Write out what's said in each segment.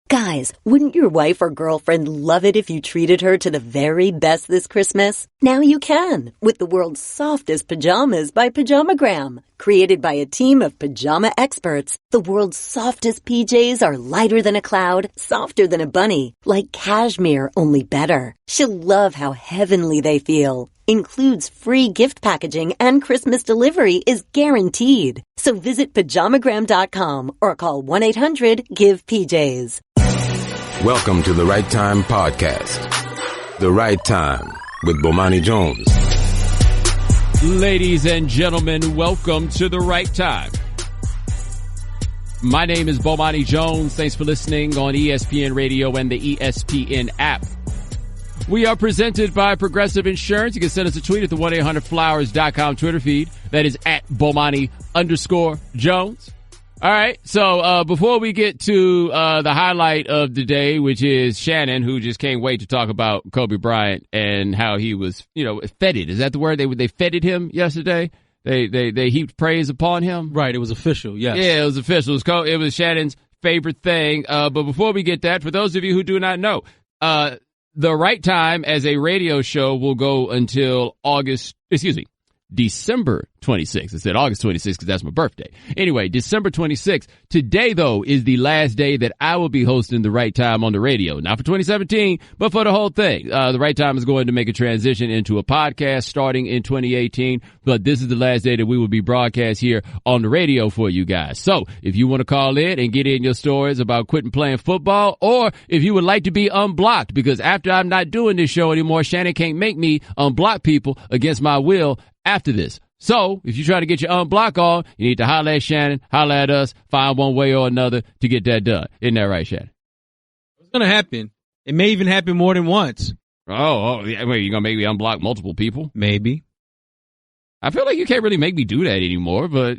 Guys, wouldn't your wife or girlfriend love it if you treated her to the very best this Christmas? Now you can, with the world's softest pajamas by Pajamagram. Created by a team of pajama experts, the world's softest PJs are lighter than a cloud, softer than a bunny, like cashmere, only better. She'll love how heavenly they feel. Includes free gift packaging and Christmas delivery is guaranteed. So visit pajamagram.com or call 1-800-GIVE-PJs. Welcome to the Right Time Podcast. The Right Time with Bomani Jones. Ladies and gentlemen, welcome to The Right Time. My name is Bomani Jones. Thanks for listening on ESPN Radio and the ESPN app. We are presented by Progressive Insurance. You can send us a tweet at the 1-800-Flowers.com Twitter feed. That is at Bomani_Jones. All right. So, before we get to, the highlight of the day, which is Shannon, who just can't wait to talk about Kobe Bryant and how he was, feted. Is that the word? They feted him yesterday. They heaped praise upon him. Right. It was official. Yes. Yeah, it was official. It was Shannon's favorite thing. But before we get that, for those of you who do not know, The Right Time as a radio show will go until December 26th. I said August 26th because that's my birthday. Anyway, December 26th. Today, though, is the last day that I will be hosting The Right Time on the radio. Not for 2017, but for the whole thing. The Right Time is going to make a transition into a podcast starting in 2018, but this is the last day that we will be broadcast here on the radio for you guys. So if you want to call in and get in your stories about quitting playing football, or if you would like to be unblocked, because after I'm not doing this show anymore, Shannon can't make me unblock people against my will after this. So, if you try to get your unblock on, you need to holler at Shannon, holler at us, find one way or another to get that done. Isn't that right, Shannon? It's going to happen. It may even happen more than once. Oh, yeah. Wait, you're going to make me unblock multiple people? Maybe. I feel like you can't really make me do that anymore, but,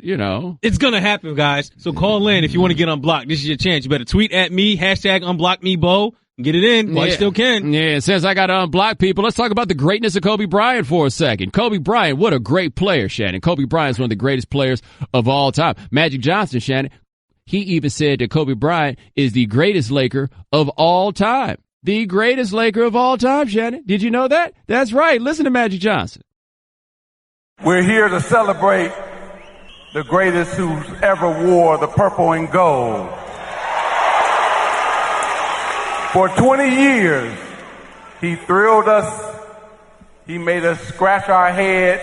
It's going to happen, guys. So call in if you want to get unblocked. This is your chance. You better tweet at me, #unblockmebo. Get it in while you still can. Yeah, since I got to unblock people, let's talk about the greatness of Kobe Bryant for a second. Kobe Bryant, what a great player, Shannon. Kobe Bryant's one of the greatest players of all time. Magic Johnson, Shannon, he even said that Kobe Bryant is the greatest Laker of all time. The greatest Laker of all time, Shannon. Did you know that? That's right. Listen to Magic Johnson. We're here to celebrate the greatest who's ever wore the purple and gold. For 20 years, he thrilled us. He made us scratch our head.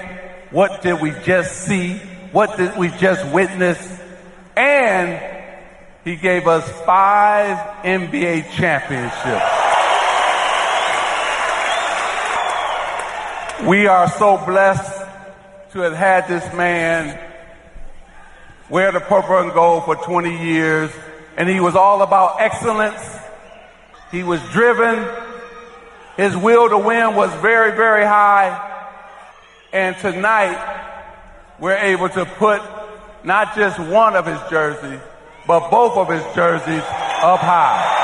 What did we just see? What did we just witness? And he gave us 5 NBA championships. We are so blessed to have had this man wear the purple and gold for 20 years. And he was all about excellence. He was driven. His will to win was very, very high. And tonight, we're able to put not just one of his jerseys, but both of his jerseys up high.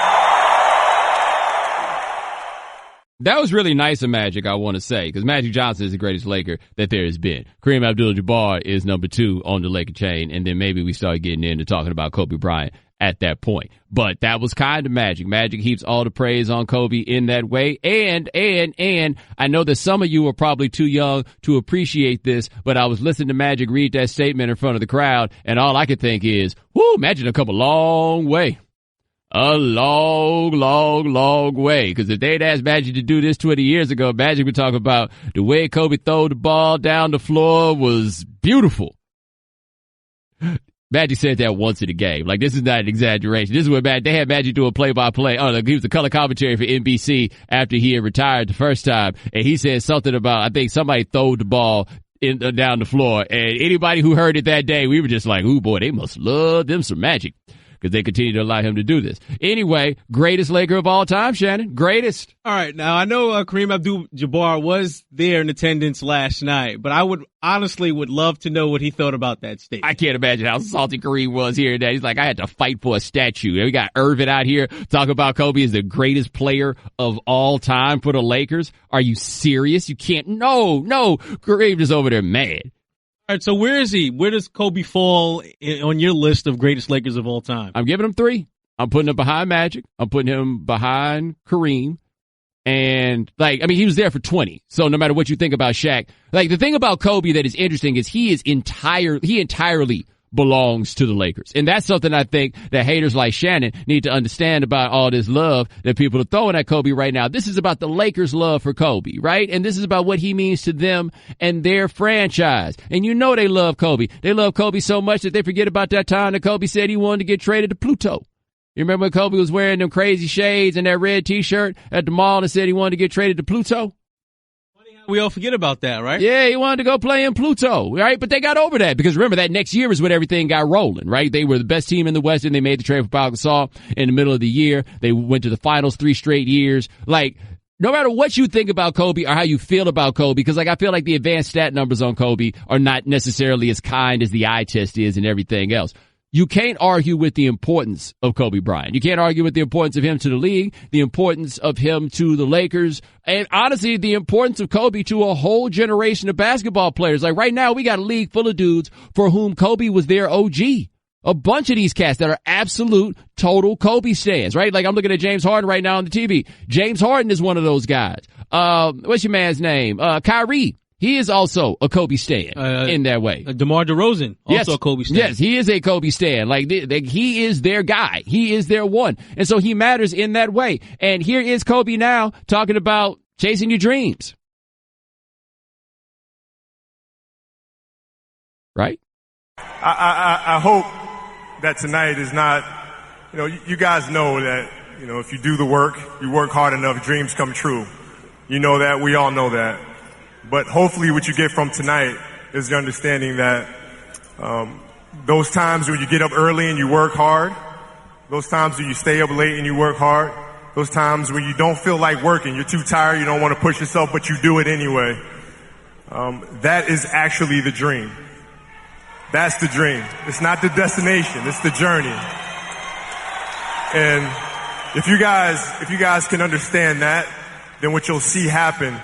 That was really nice of Magic, I want to say, because Magic Johnson is the greatest Laker that there has been. Kareem Abdul-Jabbar is number 2 on the Laker chain, and then maybe we start getting into talking about Kobe Bryant at that point. But that was kind of Magic. Magic heaps all the praise on Kobe in that way. And I know that some of you are probably too young to appreciate this, but I was listening to Magic read that statement in front of the crowd, and all I could think is, whoo, Magic done come a long way. A long, long, long way. Because if they'd asked Magic to do this 20 years ago, Magic would talk about the way Kobe threw the ball down the floor was beautiful. Magic said that once in a game. Like, this is not an exaggeration. This is what they had Magic do a play-by-play. Oh, like, he was the color commentary for NBC after he had retired the first time. And he said something about, I think somebody threw the ball down the floor. And anybody who heard it that day, we were just like, ooh, boy, they must love them some Magic, because they continue to allow him to do this. Anyway, greatest Laker of all time, Shannon. Greatest. All right. Now, I know Kareem Abdul-Jabbar was there in attendance last night, but I would love to know what he thought about that statement. I can't imagine how salty Kareem was here today. He's like, I had to fight for a statue. We got Irvin out here talking about Kobe as the greatest player of all time for the Lakers. Are you serious? You can't. No. Kareem is over there mad. All right, so where is he? Where does Kobe fall on your list of greatest Lakers of all time? I'm giving him 3. I'm putting him behind Magic. I'm putting him behind Kareem. And he was there for 20. So no matter what you think about Shaq, the thing about Kobe that is interesting is he entirely belongs to the Lakers. And that's something I think that haters like Shannon need to understand about all this love that people are throwing at Kobe right now. This is about the Lakers' love for Kobe, right? And this is about what he means to them and their franchise. And you know they love Kobe. They love Kobe so much that they forget about that time that Kobe said he wanted to get traded to Pluto. You remember when Kobe was wearing them crazy shades and that red T-shirt at the mall and said he wanted to get traded to Pluto? We all forget about that, right? Yeah, he wanted to go play in Pluto, right? But they got over that because remember that next year is when everything got rolling, right? They were the best team in the West and they made the trade for Pau Gasol in the middle of the year. They went to the finals 3 straight years. No matter what you think about Kobe or how you feel about Kobe, because I feel like the advanced stat numbers on Kobe are not necessarily as kind as the eye test is and everything else. You can't argue with the importance of Kobe Bryant. You can't argue with the importance of him to the league, the importance of him to the Lakers, and honestly, the importance of Kobe to a whole generation of basketball players. Right now, we got a league full of dudes for whom Kobe was their OG. A bunch of these cats that are absolute, total Kobe stans, right? I'm looking at James Harden right now on the TV. James Harden is one of those guys. What's your man's name? Kyrie. He is also a Kobe stan in that way. DeMar DeRozan, also a Kobe stan. Yes, he is a Kobe stan. He is their guy. He is their one. And so he matters in that way. And here is Kobe now talking about chasing your dreams. Right? I hope that tonight is not, you guys know that, if you do the work, you work hard enough, dreams come true. You know that. We all know that. But hopefully what you get from tonight is the understanding that those times when you get up early and you work hard, those times when you stay up late and you work hard, those times when you don't feel like working, you're too tired, you don't want to push yourself, but you do it anyway, that is actually the dream. That's the dream. It's not the destination, it's the journey. And if you guys can understand that, then what you'll see happen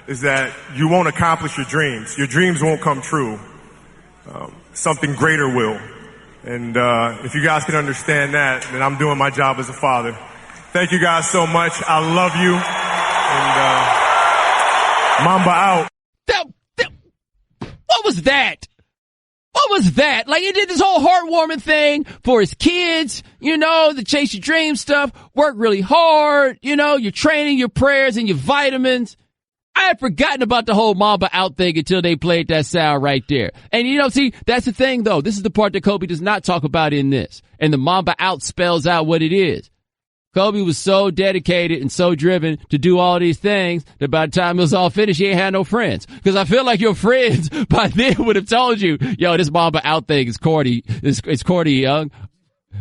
is that you won't accomplish your dreams. Your dreams won't come true. Something greater will. And if you guys can understand that, then I'm doing my job as a father. Thank you guys so much. I love you. And Mamba out. What was that? What was that? He did this whole heartwarming thing for his kids, the chase your dream stuff, work really hard, your training, your prayers, and your vitamins. I had forgotten about the whole Mamba out thing until they played that sound right there. And see, that's the thing though. This is the part that Kobe does not talk about in this. And the Mamba out spells out what it is. Kobe was so dedicated and so driven to do all these things that by the time it was all finished, he ain't had no friends. Because I feel like your friends by then would have told you, yo, this Mamba out thing is corny. It's corny, young.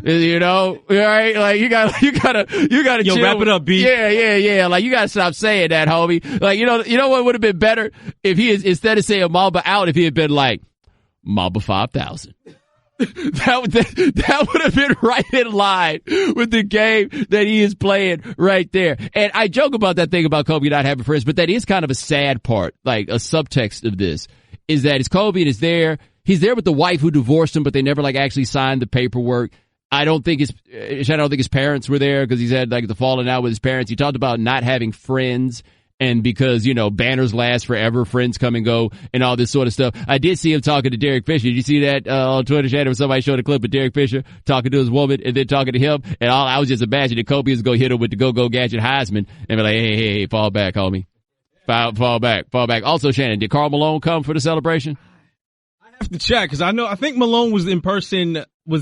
Right? You gotta Yo, chill. wrap it up, B. Yeah. You gotta stop saying that, homie. You know what would have been better if he is, instead of saying Mamba out, if he had been like Mamba 5,000. That would have been right in line with the game that he is playing right there. And I joke about that thing about Kobe not having friends, but that is kind of a sad part, a subtext of this, is that it's Kobe and he's there with the wife who divorced him, but they never actually signed the paperwork. I don't think his parents were there because he's had the falling out with his parents. He talked about not having friends and because, banners last forever, friends come and go and all this sort of stuff. I did see him talking to Derek Fisher. Did you see that on Twitter, Shannon, when somebody showed a clip of Derek Fisher talking to his woman and then talking to him? And I was just imagining that Kobe was going to hit him with the go-go gadget Heisman and be like, hey, fall back, homie. Fall back. Also, Shannon, did Karl Malone come for the celebration? I have to check because I think Malone was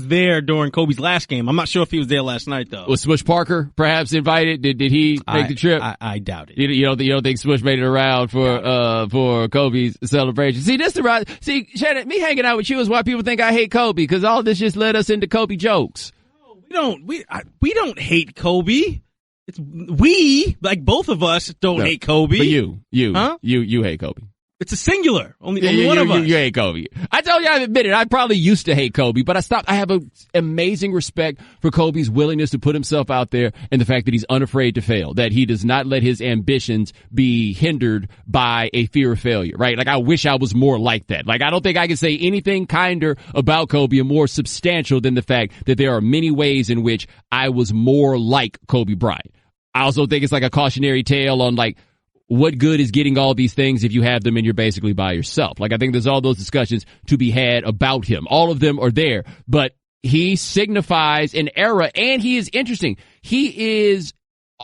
there during Kobe's last game. I'm not sure if he was there last night though. Was Smush Parker perhaps invited? Did he make the trip? I doubt it. You don't think Smush made it around for Kobe's celebration? See, Shannon, me hanging out with you is why people think I hate Kobe, because all this just led us into Kobe jokes. No, we don't hate Kobe. It's both of us don't hate Kobe. But you hate Kobe. It's a singular. Only Yeah, one of us. You hate Kobe. I told you I've admitted I probably used to hate Kobe, but I stopped. I have an amazing respect for Kobe's willingness to put himself out there and the fact that he's unafraid to fail, that he does not let his ambitions be hindered by a fear of failure, right? Like, I wish I was more like that. Like, I don't think I can say anything kinder about Kobe and more substantial than the fact that there are many ways in which I was more like Kobe Bryant. I also think it's like a cautionary tale on, like, what good is getting all these things if you have them and you're basically by yourself? Like, I think there's all those discussions to be had about him. All of them are there, but he signifies an era, and he is interesting. He is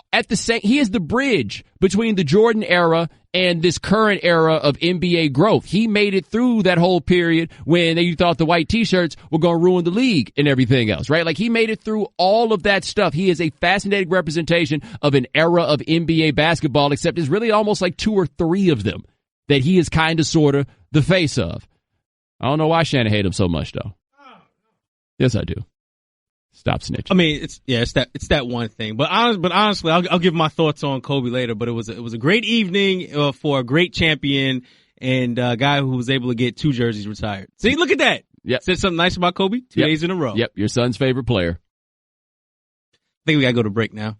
he is the bridge between the Jordan era and this current era of NBA growth. He made it through that whole period when you thought the white t-shirts were going to ruin the league and everything else, right? Like, he made it through all of that stuff. He is a fascinating representation of an era of NBA basketball, except it's really almost like 2 or 3 of them that he is kind of sort of the face of. I don't know why Shannon hate him so much, though. Yes, I do. Stop snitching. I mean, it's that one thing. But honestly, I'll give my thoughts on Kobe later. But it was a great evening for a great champion and a guy who was able to get 2 jerseys retired. See, look at that. Yep. Said something nice about Kobe 2 days in a row. Yep, your son's favorite player. I think we gotta go to break now.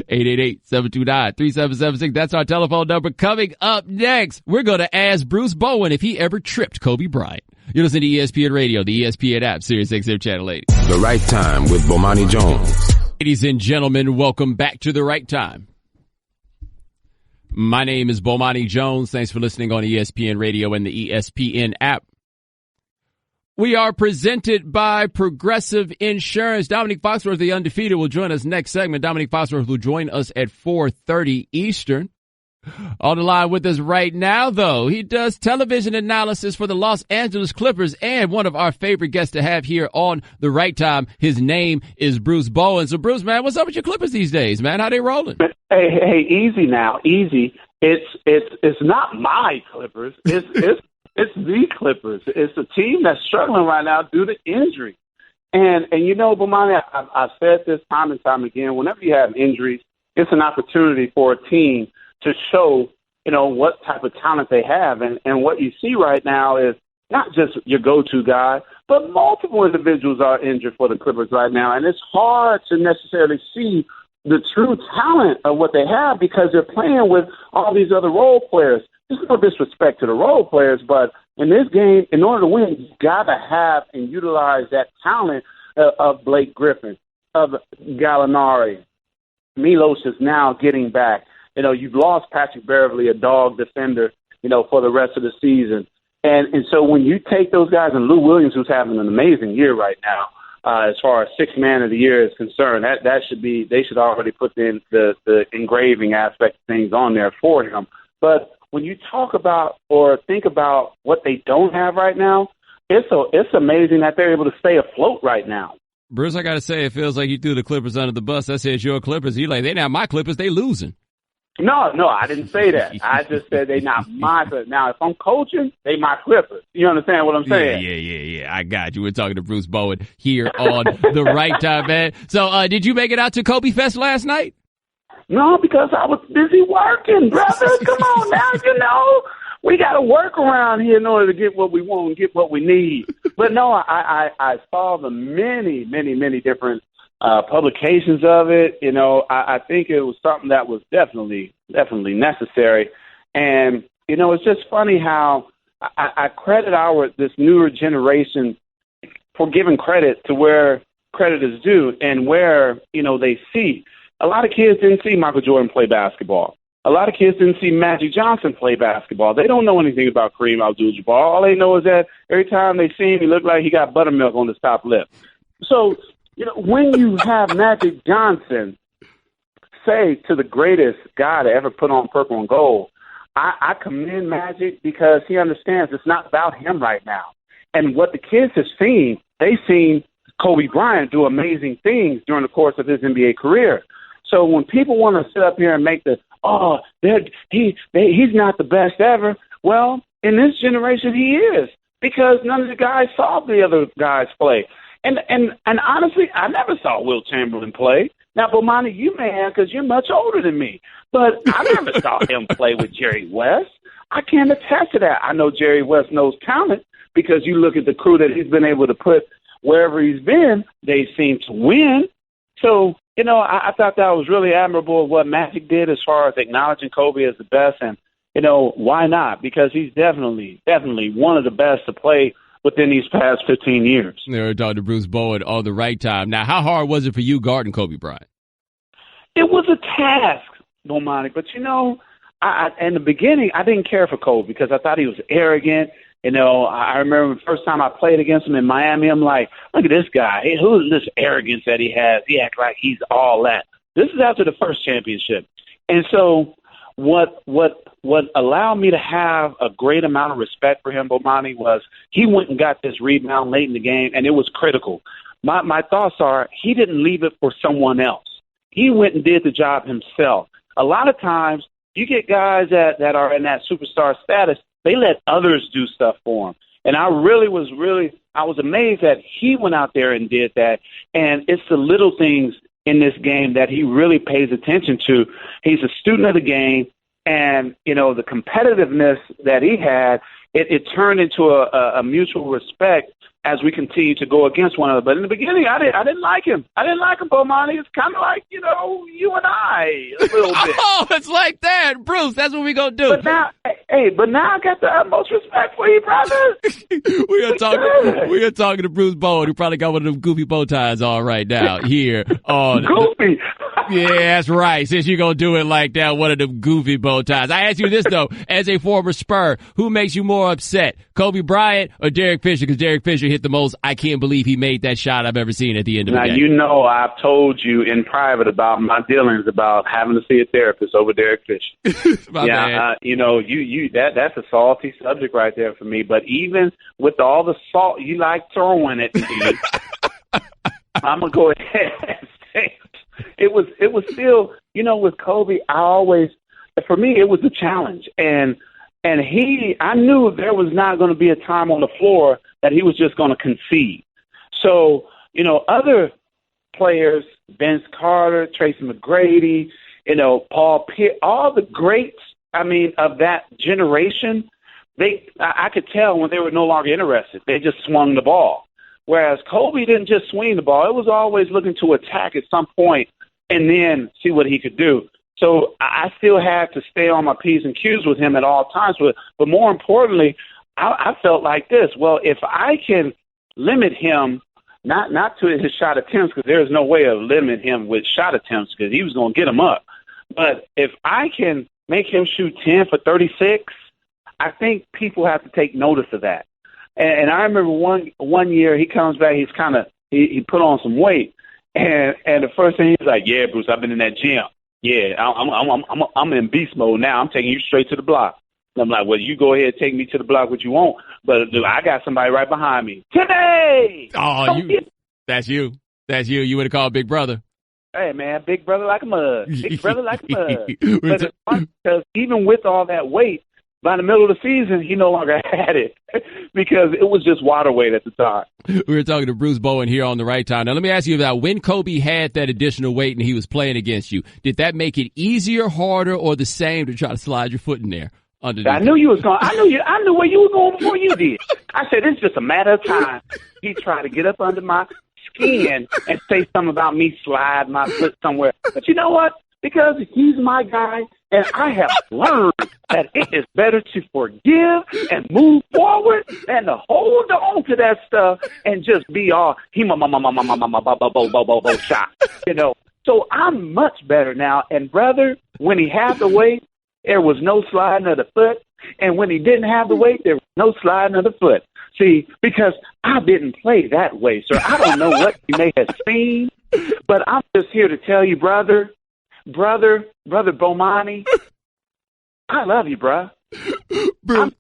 888-729-3776. That's our telephone number. Coming up next, we're going to ask Bruce Bowen if he ever tripped Kobe Bryant. You're listening to ESPN Radio, the ESPN app, Sirius XM Channel 80. The Right Time with Bomani Jones. Ladies and gentlemen, welcome back to The Right Time. My name is Bomani Jones. Thanks for listening on ESPN Radio and the ESPN app. We are presented by Progressive Insurance. Dominique Foxworth, the undefeated, will join us next segment. Dominique Foxworth will join us at 4:30 Eastern. On the line with us right now, though, he does television analysis for the Los Angeles Clippers and one of our favorite guests to have here on The Right Time. His name is Bruce Bowen. So, Bruce, man, what's up with your Clippers these days, man? How they rolling? Hey, easy now, easy. It's not my Clippers. It's the Clippers. It's a team that's struggling right now due to injury. And you know, Bomani, I've said this time and time again, whenever you have injuries, it's an opportunity for a team to show, you know, what type of talent they have. And what you see right now is not just your go-to guy, but multiple individuals are injured for the Clippers right now. And it's hard to necessarily see the true talent of what they have because they're playing with all these other role players. There's no disrespect to the role players, but in this game, in order to win, you've got to have and utilize that talent of Blake Griffin, of Gallinari. Milos is now getting back. You know, you've lost Patrick Beverley, a dog defender, you know, for the rest of the season. And so when you take those guys, and Lou Williams, who's having an amazing year right now, as far as sixth man of the year is concerned, that should be, they should already put the engraving aspect of things on there for him. But when you talk about or think about what they don't have right now, it's amazing that they're able to stay afloat right now. Bruce, I got to say, it feels like you threw the Clippers under the bus. I said your Clippers. You like, they not my Clippers, they losing. No, I didn't say that. I just said they not my Clippers. Now, if I'm coaching, they my Clippers. You understand what I'm saying? Yeah. I got you. We're talking to Bruce Bowen here on The Right Time, man. So, did you make it out to Kobe Fest last night? No, because I was busy working, brother. Come on now, you know. We got to work around here in order to get what we want and get what we need. But no, I saw the many different publications of it. You know, I think it was something that was definitely necessary. And, you know, it's just funny how I credit this newer generation for giving credit to where credit is due and where, you know, they see. A lot of kids didn't see Michael Jordan play basketball. A lot of kids didn't see Magic Johnson play basketball. They don't know anything about Kareem Abdul-Jabbar. All they know is that every time they see him, he looked like he got buttermilk on his top lip. So, you know, when you have Magic Johnson say to the greatest guy to ever put on purple and gold, I commend Magic because he understands it's not about him right now. And what the kids have seen, they've seen Kobe Bryant do amazing things during the course of his NBA career. So when people want to sit up here and make he's not the best ever, well, in this generation he is because none of the guys saw the other guys play. And honestly, I never saw Wilt Chamberlain play. Now, Bomani, you may have because you're much older than me, but I never saw him play with Jerry West. I can't attest to that. I know Jerry West knows talent because you look at the crew that he's been able to put wherever he's been, they seem to win. So, I thought that was really admirable of what Magic did as far as acknowledging Kobe as the best. And, why not? Because he's definitely one of the best to play within these past 15 years. We're talking to Bruce Bowen on the right time. Now, how hard was it for you guarding Kobe Bryant? It was a task, Bomani. But, in the beginning, I didn't care for Kobe because I thought he was arrogant. I remember the first time I played against him in Miami, I'm like, look at this guy. Hey, who is this arrogance that he has? He acts like he's all that. This is after the first championship. And so what allowed me to have a great amount of respect for him, Bomani, was he went and got this rebound late in the game, and it was critical. My thoughts are he didn't leave it for someone else. He went and did the job himself. A lot of times you get guys that are in that superstar status, they let others do stuff for them. And I was amazed that he went out there and did that. And it's the little things in this game that he really pays attention to. He's a student of the game, and, the competitiveness that he had, it turned into a mutual respect as we continue to go against one another. But in the beginning, I didn't like him. I didn't like him, Bomani. It's kind of like, you and I a little bit. Oh, it's like that. Bruce, that's what we're going to do. But now I got the utmost respect for you, brother. we are talking to Bruce Bowen, who probably got one of them goofy bow ties on right now here on Goofy. Yeah, that's right. Since you're going to do it like that, one of them goofy bow ties. I ask you this, though, as a former Spur, who makes you more upset, Kobe Bryant or Derek Fisher? Because Derek Fisher hit the most. I can't believe he made that shot I've ever seen at the end of the game. Now, I've told you in private about my dealings about having to see a therapist over Derek Fisher. That's a salty subject right there for me. But even with all the salt you like throwing at me, I'm going to go ahead and say it was still, with Kobe, for me, it was a challenge. And I knew there was not going to be a time on the floor that he was just going to concede. So, other players, Vince Carter, Tracy McGrady, Paul Pierce, all the greats, of that generation, I could tell when they were no longer interested. They just swung the ball. Whereas Kobe didn't just swing the ball. It was always looking to attack at some point and then see what he could do. So I still had to stay on my P's and Q's with him at all times. But more importantly, I felt like this. Well, if I can limit him, not to his shot attempts, because there's no way of limiting him with shot attempts because he was going to get them up. But if I can make him shoot 10 for 36, I think people have to take notice of that. And I remember one year he comes back, he put on some weight. And the first thing he's like, yeah, Bruce, I've been in that gym. Yeah, I'm in beast mode now. I'm taking you straight to the block. And I'm like, well, you go ahead and take me to the block what you want, but I got somebody right behind me. Today! Oh, that's you. That's you. You would have called Big Brother. Hey, man, big brother like a mug. Big brother like a mug. But it's fun because even with all that weight, by the middle of the season, he no longer had it because it was just water weight at the time. We were talking to Bruce Bowen here on the right time. Now, let me ask you about when Kobe had that additional weight and he was playing against you. Did that make it easier, harder, or the same to try to slide your foot in there? I knew you was going. I knew where you were going before you did. I said it's just a matter of time. He tried to get up under my skin and say something about me slide my foot somewhere. But you know what? Because he's my guy, and I have learned that it is better to forgive and move forward than to hold on to that stuff and just be all shot. So I'm much better now. And brother, when he had the weight, there was no sliding of the foot. And when he didn't have the weight, there was no sliding of the foot. See, because I didn't play that way, sir. I don't know what you may have seen, but I'm just here to tell you, brother Bomani, I love you, bruh. Bruce,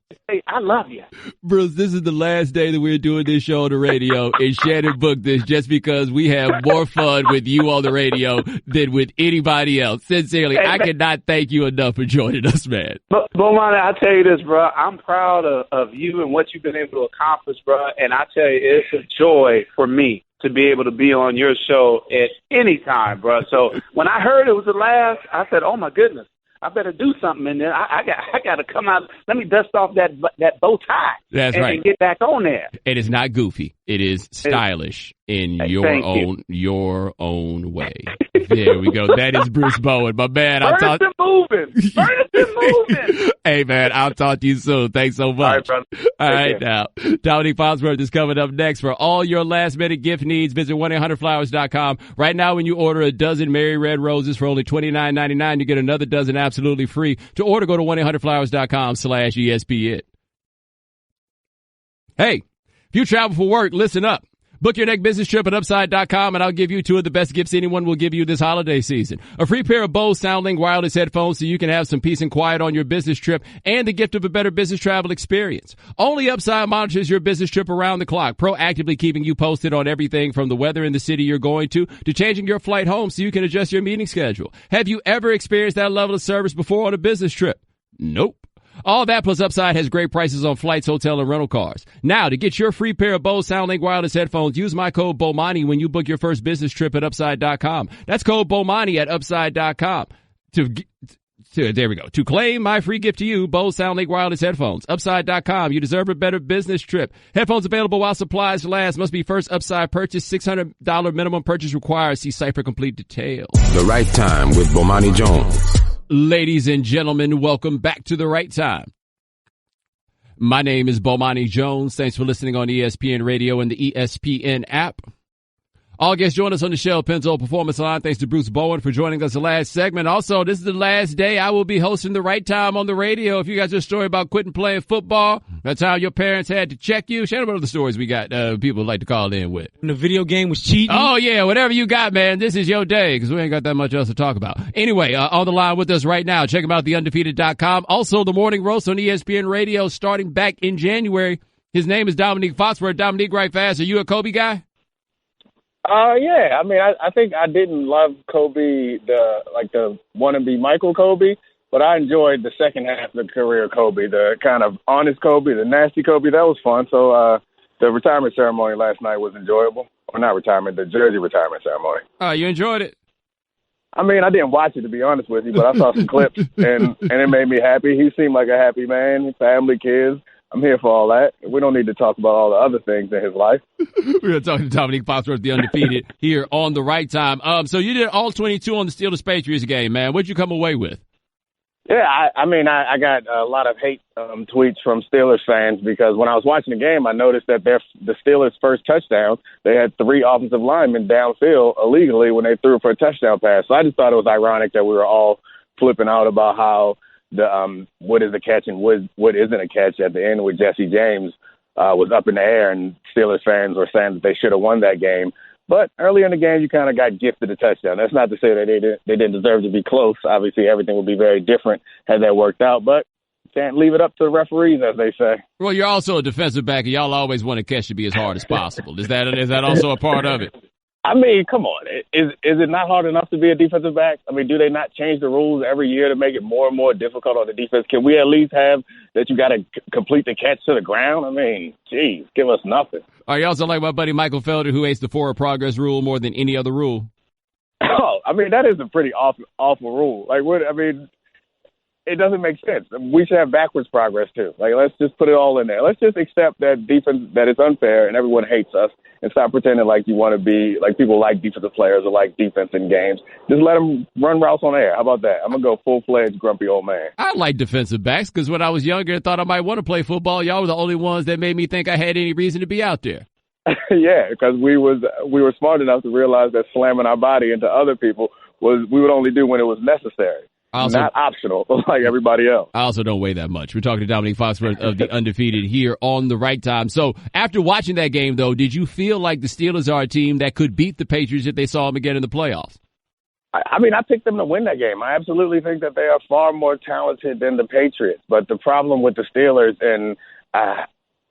I love you. Bruce, this is the last day that we're doing this show on the radio, and Shannon booked this just because we have more fun with you on the radio than with anybody else. Sincerely, I cannot thank you enough for joining us, man. But Bomani, I tell you this, bro. I'm proud of you and what you've been able to accomplish, bro. And I tell you, it's a joy for me to be able to be on your show at any time, bro. So when I heard it was the last, I said, oh, my goodness. I better do something in there. I got to come out. Let me dust off that bow tie. That's right. And get back on there. It is not goofy. It is stylish in your own way. There we go. That is Bruce Bowen, my man. First and moving. Hey, man, I'll talk to you soon. Thanks so much. All right, brother. All right, now, Dominique Foxworth is coming up next. For all your last-minute gift needs, visit 1-800-Flowers.com. Right now, when you order a dozen Mary Red Roses for only $29.99, you get another dozen absolutely free. To order, go to 1-800-Flowers.com/ESPN. Hey, if you travel for work, listen up. Book your next business trip at Upside.com, and I'll give you two of the best gifts anyone will give you this holiday season. A free pair of Bose SoundLink wireless headphones so you can have some peace and quiet on your business trip, and the gift of a better business travel experience. Only Upside monitors your business trip around the clock, proactively keeping you posted on everything from the weather in the city you're going to changing your flight home so you can adjust your meeting schedule. Have you ever experienced that level of service before on a business trip? Nope. All that plus Upside has great prices on flights, hotel, and rental cars. Now, to get your free pair of Bose SoundLink wireless headphones, use my code Bomani when you book your first business trip at Upside.com. That's code Bomani at Upside.com. There we go. To claim my free gift to you, Bose SoundLink wireless headphones. Upside.com. You deserve a better business trip. Headphones available while supplies last. Must be first Upside purchase. $600 minimum purchase required. See site for complete details. The Right Time with Bomani Jones. Ladies and gentlemen, welcome back to The Right Time. My name is Bomani Jones. Thanks for listening on ESPN Radio and the ESPN app. All guests join us on the Shell Pennzoil Performance Line. Thanks to Bruce Bowen for joining us the last segment. Also, this is the last day I will be hosting The Right Time on the radio. If you got your story about quitting playing football, that's how your parents had to check you. Share about the stories we got people like to call in with. And the video game was cheating. Oh, yeah, whatever you got, man. This is your day because we ain't got that much else to talk about. Anyway, on the line with us right now, check them out, theundefeated.com. Also, the Morning Roast on ESPN Radio starting back in January. His name is Dominique Foxworth. Dominique, right fast. Are you a Kobe guy? Yeah. I mean, I think I didn't love Kobe, the wannabe Michael Kobe, but I enjoyed the second half of the career Kobe, the kind of honest Kobe, the nasty Kobe. That was fun. So the retirement ceremony last night was enjoyable. Or not retirement, the jersey retirement ceremony. You enjoyed it? I mean, I didn't watch it, to be honest with you, but I saw some clips, and it made me happy. He seemed like a happy man, family, kids. I'm here for all that. We don't need to talk about all the other things in his life. We're going to talk to Dominique Foxworth, the undefeated, here on The Right Time. So you did all 22 on the Steelers-Patriots game, man. What'd you come away with? Yeah, I got a lot of hate tweets from Steelers fans because when I was watching the game, I noticed that the Steelers' first touchdown, they had 3 offensive linemen downfield illegally when they threw for a touchdown pass. So I just thought it was ironic that we were all flipping out about how the what is a catch and what isn't a catch at the end with Jesse James was up in the air, and Steelers fans were saying that they should have won that game. But early in the game, you kind of got gifted a touchdown. That's not to say that they didn't deserve to be close. Obviously, everything would be very different had that worked out. But can't leave it up to the referees, as they say. Well, you're also a defensive back, and y'all always want to catch to be as hard as possible. Is that also a part of it? I mean, come on. Is it not hard enough to be a defensive back? I mean, do they not change the rules every year to make it more and more difficult on the defense? Can we at least have that you got to complete the catch to the ground? I mean, geez, give us nothing. Are you also like my buddy Michael Felder, who hates the forward progress rule more than any other rule? Oh, I mean, that is a pretty awful rule. It doesn't make sense. We should have backwards progress, too. Let's just put it all in there. Let's just accept that defense, that it's unfair and everyone hates us, and stop pretending like you want to be, like people like defensive players or like defense in games. Just let them run routes on air. How about that? I'm going to go full-fledged grumpy old man. I like defensive backs because when I was younger and thought I might want to play football, y'all were the only ones that made me think I had any reason to be out there. Yeah, because we were smart enough to realize that slamming our body into other people we would only do when it was necessary. Not optional like everybody else. I also don't weigh that much. We're talking to Dominique Foxworth of the Undefeated here on The Right Time. So after watching that game, though, did you feel like the Steelers are a team that could beat the Patriots if they saw them again in the playoffs? I mean, I picked them to win that game. I absolutely think that they are far more talented than the Patriots. But the problem with the Steelers, and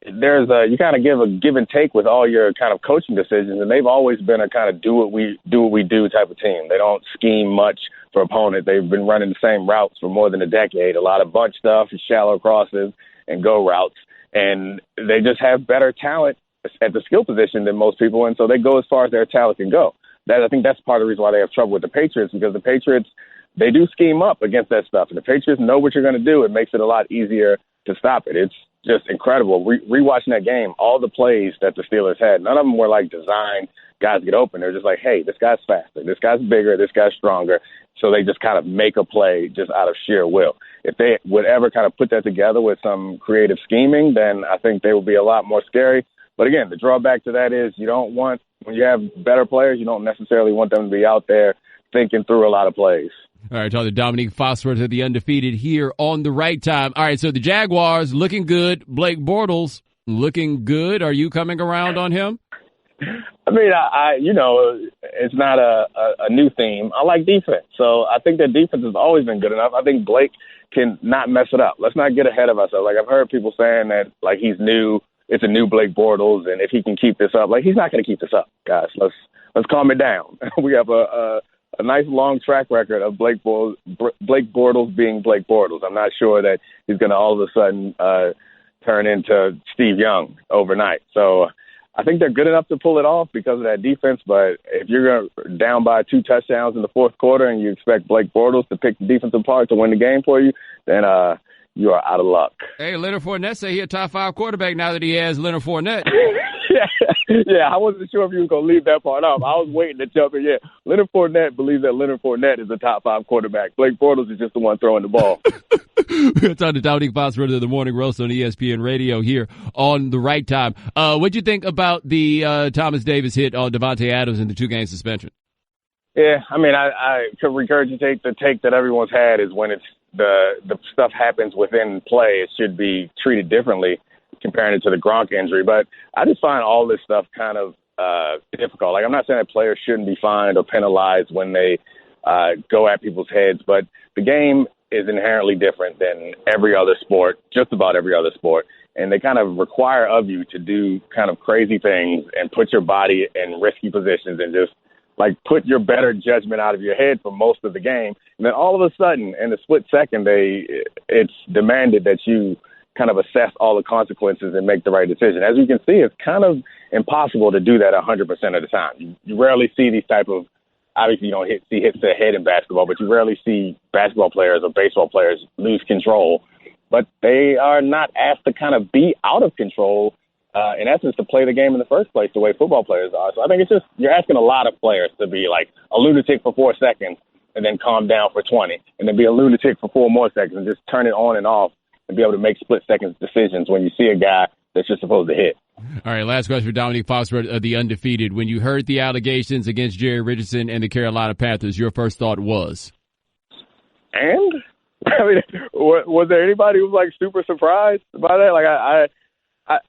you kind of give and take with all your kind of coaching decisions, and they've always been a kind of do what we do type of team. They don't scheme much for opponents. They've been running the same routes for more than a decade, a lot of bunch stuff, shallow crosses, and go routes. And they just have better talent at the skill position than most people, and so they go as far as their talent can go. I think that's part of the reason why they have trouble with the Patriots, because the Patriots, they do scheme up against that stuff. And the Patriots know what you're going to do. It makes it a lot easier to stop it. It's just incredible. Rewatching that game, all the plays that the Steelers had, none of them were like designed guys get open. They're just like, hey, this guy's faster, this guy's bigger, this guy's stronger. So they just kind of make a play just out of sheer will. If they would ever kind of put that together with some creative scheming, then I think they would be a lot more scary. But again, the drawback to that is you don't want, when you have better players, you don't necessarily want them to be out there thinking through a lot of plays. All right, talking to Dominique Foxworth of the Undefeated here on The Right Time. All right, so the Jaguars looking good. Blake Bortles looking good. Are you coming around on him? I mean, I it's not a new theme. I like defense. So I think that defense has always been good enough. I think Blake can not mess it up. Let's not get ahead of ourselves. Like, I've heard people saying that, like, he's new. It's a new Blake Bortles, and if he can keep this up, like, he's not going to keep this up, guys. Let's calm it down. We have a nice long track record of Blake Bortles being Blake Bortles. I'm not sure that he's going to all of a sudden turn into Steve Young overnight. So I think they're good enough to pull it off because of that defense. But if you're down by 2 touchdowns in the fourth quarter and you expect Blake Bortles to pick the defense apart to win the game for you, then you are out of luck. Hey, Leonard Fournette say he's a top 5 quarterback now that he has Leonard Fournette. Yeah, I wasn't sure if you were going to leave that part off. I was waiting to jump in. Yeah, Leonard Fournette believes that Leonard Fournette is a top 5 quarterback. Blake Bortles is just the one throwing the ball. We're talking to Dominique Foxworth of the Morning Roast on ESPN Radio here on The Right Time. What'd you think about the Thomas Davis hit on Devontae Adams in the 2-game suspension? Yeah, I mean, I could regurgitate the take that everyone's had is when it's the stuff happens within play, it should be treated differently, comparing it to the Gronk injury. But I just find all this stuff kind of difficult. Like, I'm not saying that players shouldn't be fined or penalized when they go at people's heads, but the game is inherently different than every other sport, just about every other sport. And they kind of require of you to do kind of crazy things and put your body in risky positions and just, like, put your better judgment out of your head for most of the game. And then all of a sudden, in a split second, it's demanded that you kind of assess all the consequences and make the right decision. As you can see, it's kind of impossible to do that 100% of the time. You rarely see these type of, obviously you don't see hits to the head in basketball, but you rarely see basketball players or baseball players lose control. But they are not asked to kind of be out of control, in essence, to play the game in the first place the way football players are. So I think it's just, you're asking a lot of players to be like a lunatic for 4 seconds and then calm down for 20, and then be a lunatic for 4 more seconds and just turn it on and off and be able to make split-second decisions when you see a guy that you're supposed to hit. All right, last question for Dominique Foxworth of the Undefeated. When you heard the allegations against Jerry Richardson and the Carolina Panthers, your first thought was? And? I mean, was there anybody who was, like, super surprised by that? Like,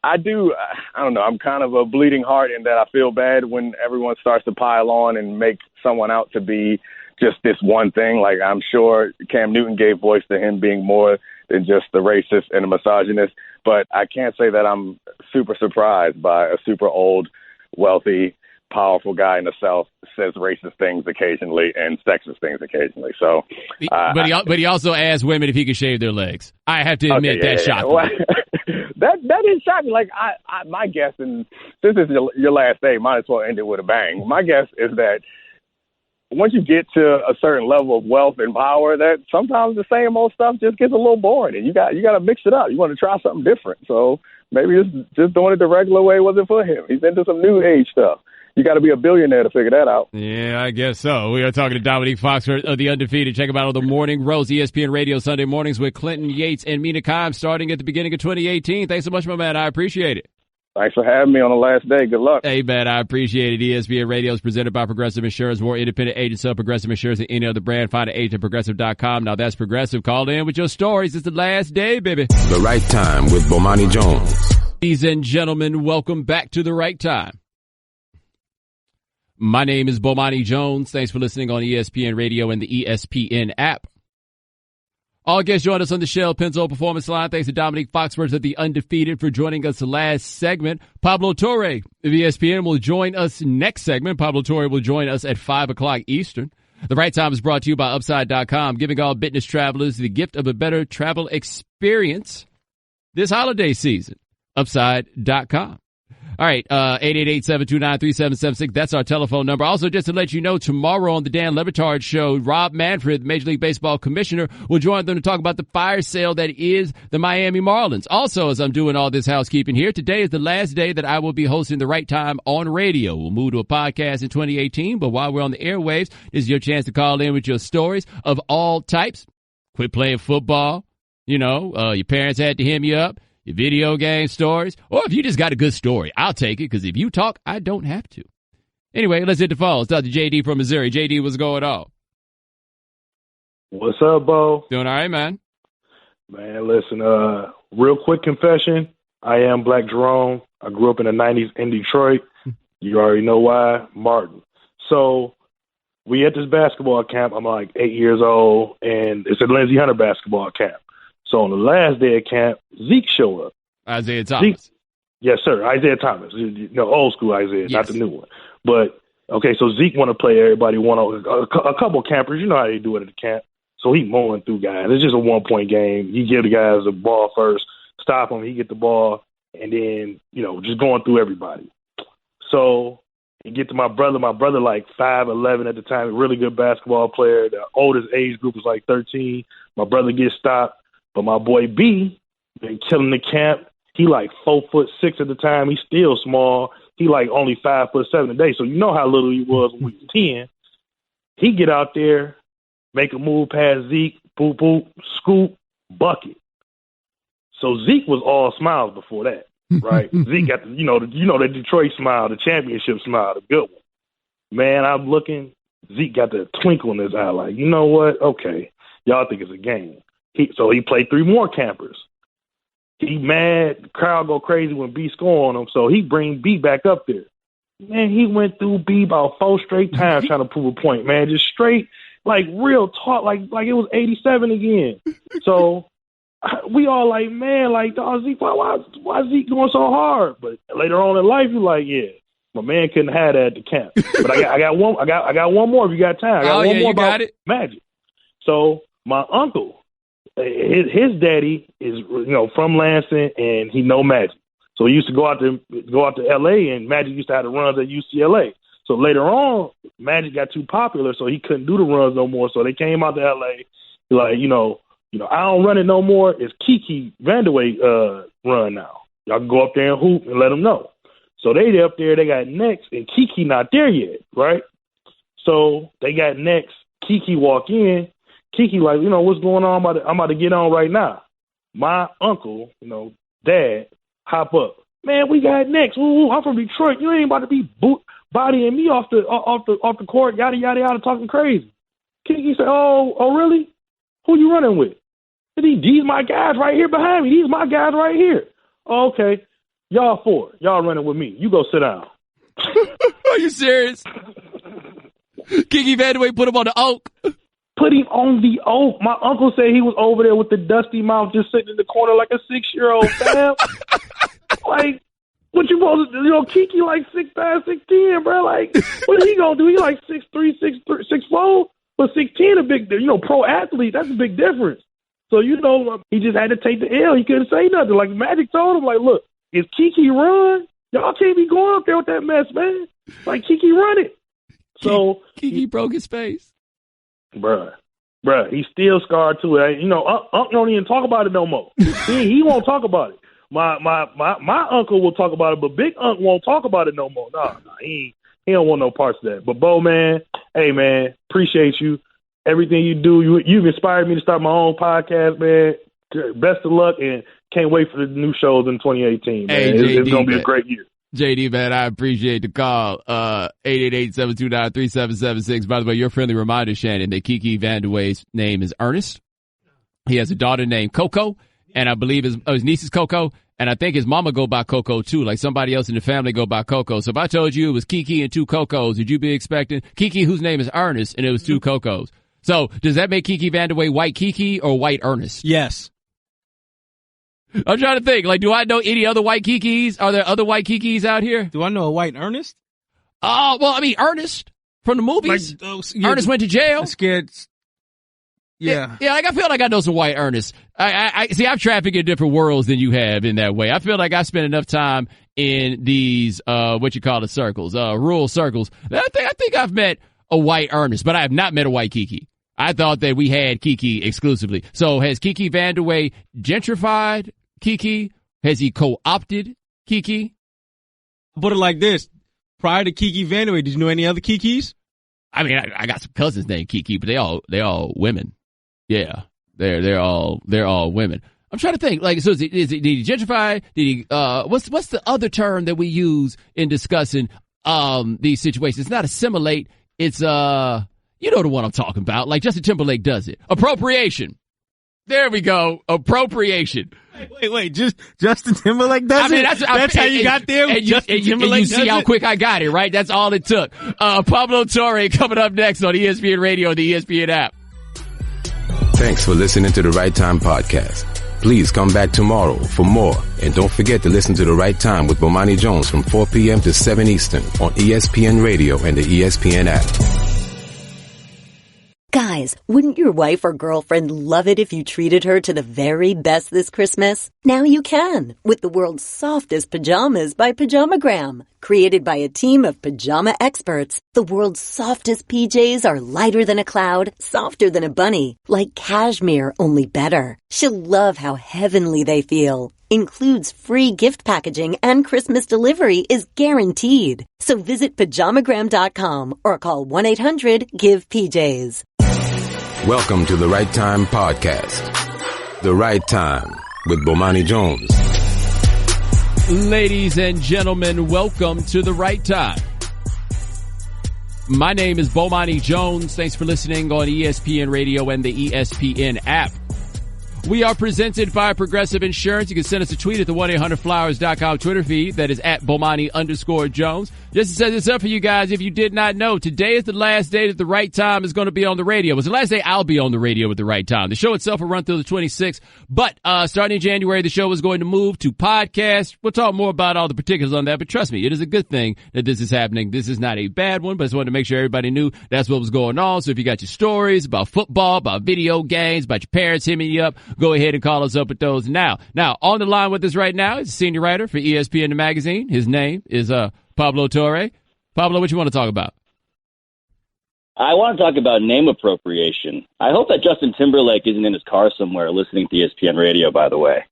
I don't know. I'm kind of a bleeding heart in that I feel bad when everyone starts to pile on and make someone out to be just this one thing. Like, I'm sure Cam Newton gave voice to him being more than just the racist and a misogynist, but I can't say that I'm super surprised by a super old, wealthy, powerful guy in the South says racist things occasionally and sexist things occasionally. So, but he also asked women if he could shave their legs. I have to admit that shocked me. Well, that is shocking. Like, my guess, and since this is your last day, might as well end it with a bang. My guess is that once you get to a certain level of wealth and power, that sometimes the same old stuff just gets a little boring, and you got to mix it up. You want to try something different. So maybe just doing it the regular way wasn't for him. He's into some new age stuff. You got to be a billionaire to figure that out. Yeah, I guess so. We are talking to Dominique Foxworth of the Undefeated. Check him out on the Morning Roast, ESPN Radio Sunday mornings with Clinton Yates and Mina Kimes starting at the beginning of 2018. Thanks so much, my man. I appreciate it. Thanks for having me on the last day. Good luck. Hey, man, I appreciate it. ESPN Radio is presented by Progressive Insurance. More independent agents sell Progressive Insurance than any other brand. Find an agent at Progressive.com. Now that's Progressive. Call in with your stories. It's the last day, baby. The Right Time with Bomani Jones. Ladies and gentlemen, welcome back to The Right Time. My name is Bomani Jones. Thanks for listening on ESPN Radio and the ESPN app. All guests join us on the Shell Pennzoil Performance Line. Thanks to Dominique Foxworth of the Undefeated for joining us the last segment. Pablo Torre of ESPN will join us next segment. Pablo Torre will join us at 5 o'clock Eastern. The Right Time is brought to you by Upside.com, giving all business travelers the gift of a better travel experience this holiday season. Upside.com. All right, 888-729-3776. That's our telephone number. Also, just to let you know, tomorrow on the Dan Le Batard Show, Rob Manfred, Major League Baseball commissioner, will join them to talk about the fire sale that is the Miami Marlins. Also, as I'm doing all this housekeeping here, today is the last day that I will be hosting The Right Time on radio. We'll move to a podcast in 2018, but while we're on the airwaves, this is your chance to call in with your stories of all types. Quit playing football. Your parents had to hem you up. Your video game stories, or if you just got a good story, I'll take it, because if you talk, I don't have to. Anyway, let's hit the phone. Let's talk to JD from Missouri. JD, what's going on? What's up, Bo? Doing all right, man. Man, listen, real quick confession. I am Black Jerome. I grew up in the 90s in Detroit. You already know why. Martin. So we at this basketball camp. I'm like 8 years old, and it's a Lindsey Hunter basketball camp. So on the last day of camp, Zeke showed up. Isaiah Thomas. Yes, sir. Isaiah Thomas. Old school Isaiah, yes. Not the new one. But, okay, so Zeke want to play everybody a couple campers. You know how they do it at the camp. So he mowing through guys. It's just a one-point game. You give the guys the ball first, stop him, he get the ball, and then, just going through everybody. So you get to my brother. My brother, like 5'11" at the time, a really good basketball player. The oldest age group was like 13. My brother gets stopped. But my boy B been killing the camp. He like 4'6" at the time. He's still small. He like only 5'7" today. So you know how little he was when he was 10. He get out there, make a move past Zeke, boop, boop, scoop, bucket. So Zeke was all smiles before that, right? Zeke got the Detroit smile, the championship smile, the good one. Man, I'm looking. Zeke got the twinkle in his eye, like, you know what? Okay, y'all think it's a game. So he played 3 more campers. He mad. The crowd go crazy when B score on him. So he bring B back up there. Man, he went through B about 4 straight times trying to prove a point, man. Just straight, like real talk, like it was 87 again. So we all like, man, like, dog, Zeke, why Zeke going so hard? But later on in life, you're like, yeah, my man couldn't have that at the camp. But I got one more if you got time. I got one more about Magic. So my uncle, his daddy is from Lansing, and he know Magic. So he used to go out to L.A., and Magic used to have the runs at UCLA. So later on, Magic got too popular, so he couldn't do the runs no more. So they came out to L.A. like, I don't run it no more. It's Kiki Vandeweghe run now. Y'all can go up there and hoop and let them know. So they up there, they got next, and Kiki not there yet, right? So they got next. Kiki walk in. Kiki like, what's going on? I'm about to get on right now. My uncle, dad, hop up. Man, we got next. Ooh, I'm from Detroit. You ain't about to be bodying me off the court, yada yada yada, talking crazy. Kiki said, oh really? Who you running with? These my guys right here behind me. These my guys right here. Oh, okay, y'all 4. Y'all running with me. You go sit down. Are you serious? Kiki Vandeweghe put him on the oak. Put him on the oak. My uncle said he was over there with the dusty mouth just sitting in the corner like a 6-year-old, fam. Like, what you supposed to do? Kiki like 6'5", 6'10", bro. Like, what is he going to do? He like 6'3", 6'4", but 6'10", a big, pro athlete. That's a big difference. So, he just had to take the L. He couldn't say nothing. Like, Magic told him, like, look, if Kiki run, y'all can't be going up there with that mess, man. Like, Kiki run it. So Kiki broke his face. Bruh, he's still scarred to it. Unc don't even talk about it no more. He won't talk about it. My uncle will talk about it, but Big Unc won't talk about it no more. No, he don't want no parts of that. But Bo, man, hey man, appreciate you. Everything you do, you've inspired me to start my own podcast, man. Best of luck, and can't wait for the new shows in 2018. Man. Hey, it's gonna be a great year. JD, man, I appreciate the call. 888-729-3776. By the way, your friendly reminder, Shannon, that Kiki Vandeweghe's name is Ernest. He has a daughter named Coco, and I believe his niece is Coco, and I think his mama go by Coco too. Like somebody else in the family go by Coco. So if I told you it was Kiki and 2 Cocos, would you be expecting Kiki, whose name is Ernest, and it was 2 Cocos? So does that make Kiki Vandeweghe White Kiki or White Ernest? Yes. I'm trying to think. Like, do I know any other white Kikis? Are there other white Kikis out here? Do I know a white Ernest? Oh, well, I mean, Ernest from the movies. Ernest went to jail. I'm scared. Yeah. Yeah, like I feel like I know some white Ernest. I see, I've trafficked in different worlds than you have in that way. I feel like I spent enough time in these, circles, rural circles. I think I've met a white Ernest, but I have not met a white Kiki. I thought that we had Kiki exclusively. So has Kiki Vandeweghe gentrified Kiki? Has he co-opted Kiki? Put it like this. Prior to Kiki Vandeweghe, did you know any other Kikis? I mean, I got some cousins named Kiki, but they all women. Yeah, they're all women. I'm trying to think. Like, so did he gentrify? Did he? What's the other term that we use in discussing these situations? It's not assimilate. It's you know the one I'm talking about. Like Justin Timberlake does it. Appropriation. There we go. Appropriation. Wait. Just Justin Timberlake does it? That's how you got there? And you see how quick I got it, right? That's all it took. Pablo Torre coming up next on ESPN Radio and the ESPN app. Thanks for listening to the Right Time Podcast. Please come back tomorrow for more. And don't forget to listen to The Right Time with Bomani Jones from 4 p.m. to 7 Eastern on ESPN Radio and the ESPN app. Guys, wouldn't your wife or girlfriend love it if you treated her to the very best this Christmas? Now you can, with the world's softest pajamas by Pajamagram. Created by a team of pajama experts, the world's softest PJs are lighter than a cloud, softer than a bunny, like cashmere, only better. She'll love how heavenly they feel. Includes free gift packaging and Christmas delivery is guaranteed. So visit pajamagram.com or call 1-800-GIVE-PJs. Welcome to the Right Time Podcast. The Right Time with Bomani Jones. Ladies and gentlemen, welcome to The Right Time. My name is Bomani Jones. Thanks for listening on ESPN Radio and the ESPN app. We are presented by Progressive Insurance. You can send us a tweet at the 1-800-Flowers.com Twitter feed. That is at Bomani_Jones. Just to set this up for you guys, if you did not know, today is the last day that The Right Time is going to be on the radio. It's the last day I'll be on the radio with The Right Time. The show itself will run through the 26th, but starting in January, the show is going to move to podcast. We'll talk more about all the particulars on that, but trust me, it is a good thing that this is happening. This is not a bad one, but I just wanted to make sure everybody knew that's what was going on. So if you got your stories about football, about video games, about your parents hitting you up, go ahead and call us up with those now. Now, on the line with us right now is a senior writer for ESPN the magazine. His name is Pablo Torre. Pablo, what you want to talk about? I want to talk about name appropriation. I hope that Justin Timberlake isn't in his car somewhere listening to ESPN Radio, by the way.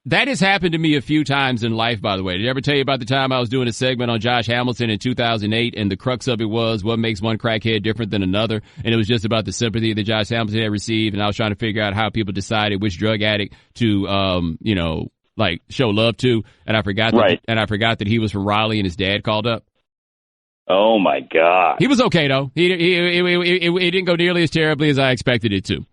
That has happened to me a few times in life, by the way. Did I ever tell you about the time I was doing a segment on Josh Hamilton in 2008, and the crux of it was what makes one crackhead different than another? And it was just about the sympathy that Josh Hamilton had received, and I was trying to figure out how people decided which drug addict to, show love to. And I forgot that he was from Raleigh and his dad called up. Oh, my God. He was okay, though. It didn't go nearly as terribly as I expected it to.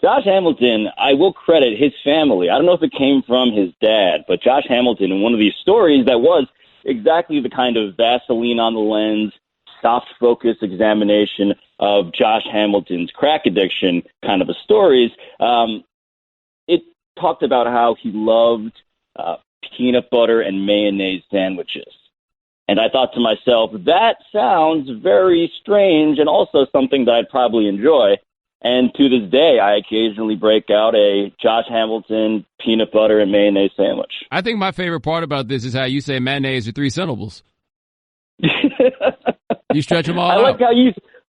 Josh Hamilton, I will credit his family. I don't know if it came from his dad, but Josh Hamilton, in one of these stories that was exactly the kind of Vaseline on the lens, soft focus examination of Josh Hamilton's crack addiction kind of a stories, it talked about how he loved peanut butter and mayonnaise sandwiches. And I thought to myself, that sounds very strange and also something that I'd probably enjoy. And to this day, I occasionally break out a Josh Hamilton peanut butter and mayonnaise sandwich. I think my favorite part about this is how you say mayonnaise with 3 syllables. You stretch them all out.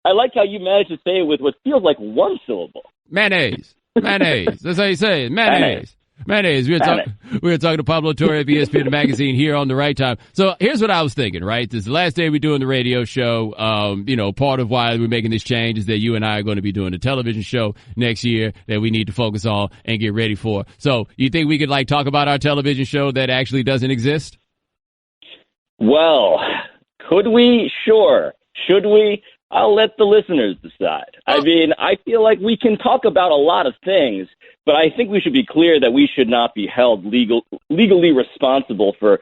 I like how you managed to say it with what feels like 1 syllable. Mayonnaise. Mayonnaise. That's how you say it. Mayonnaise. Mayonnaise. We were talking to Pablo Torre of ESPN magazine here on The Right Time. So here's what I was thinking, right? This is the last day we're doing the radio show. Part of why we're making this change is that you and I are going to be doing a television show next year that we need to focus on and get ready for. So you think we could talk about our television show that actually doesn't exist? Well, could we? Sure. Should we? I'll let the listeners decide. I mean, I feel like we can talk about a lot of things, but I think we should be clear that we should not be held legally responsible for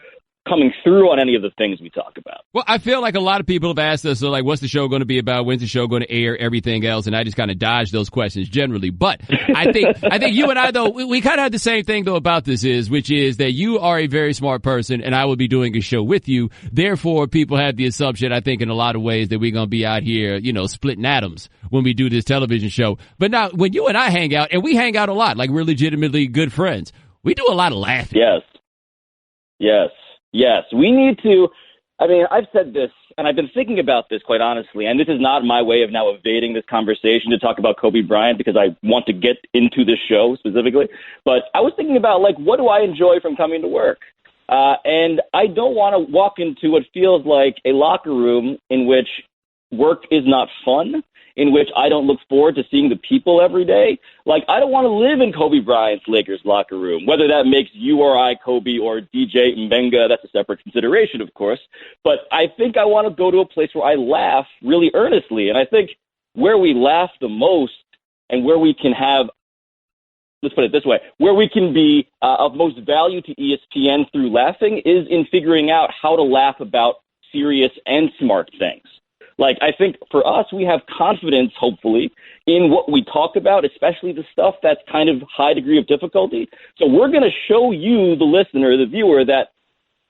coming through on any of the things we talk about. Well, I feel like a lot of people have asked us, so like, what's the show going to be about? When's the show going to air? Everything else. And I just kind of dodge those questions generally. But I think you and I, though, we kind of have the same thing, though, about this which is that you are a very smart person and I will be doing a show with you. Therefore, people have the assumption, I think, in a lot of ways that we're going to be out here, splitting atoms when we do this television show. But now when you and I hang out, and we hang out a lot, like we're legitimately good friends, we do a lot of laughing. Yes, we need to. I mean, I've said this, and I've been thinking about this quite honestly, and this is not my way of now evading this conversation to talk about Kobe Bryant because I want to get into this show specifically. But I was thinking about, like, what do I enjoy from coming to work? And I don't want to walk into what feels like a locker room in which work is not fun, in which I don't look forward to seeing the people every day. Like, I don't want to live in Kobe Bryant's Lakers locker room, whether that makes you or I Kobe or DJ Mbenga. That's a separate consideration, of course. But I think I want to go to a place where I laugh really earnestly. And I think where we laugh the most and where we can have, let's put it this way, where we can be of most value to ESPN through laughing is in figuring out how to laugh about serious and smart things. Like, I think for us, we have confidence, hopefully, in what we talk about, especially the stuff that's kind of high degree of difficulty. So we're going to show you, the listener, the viewer, that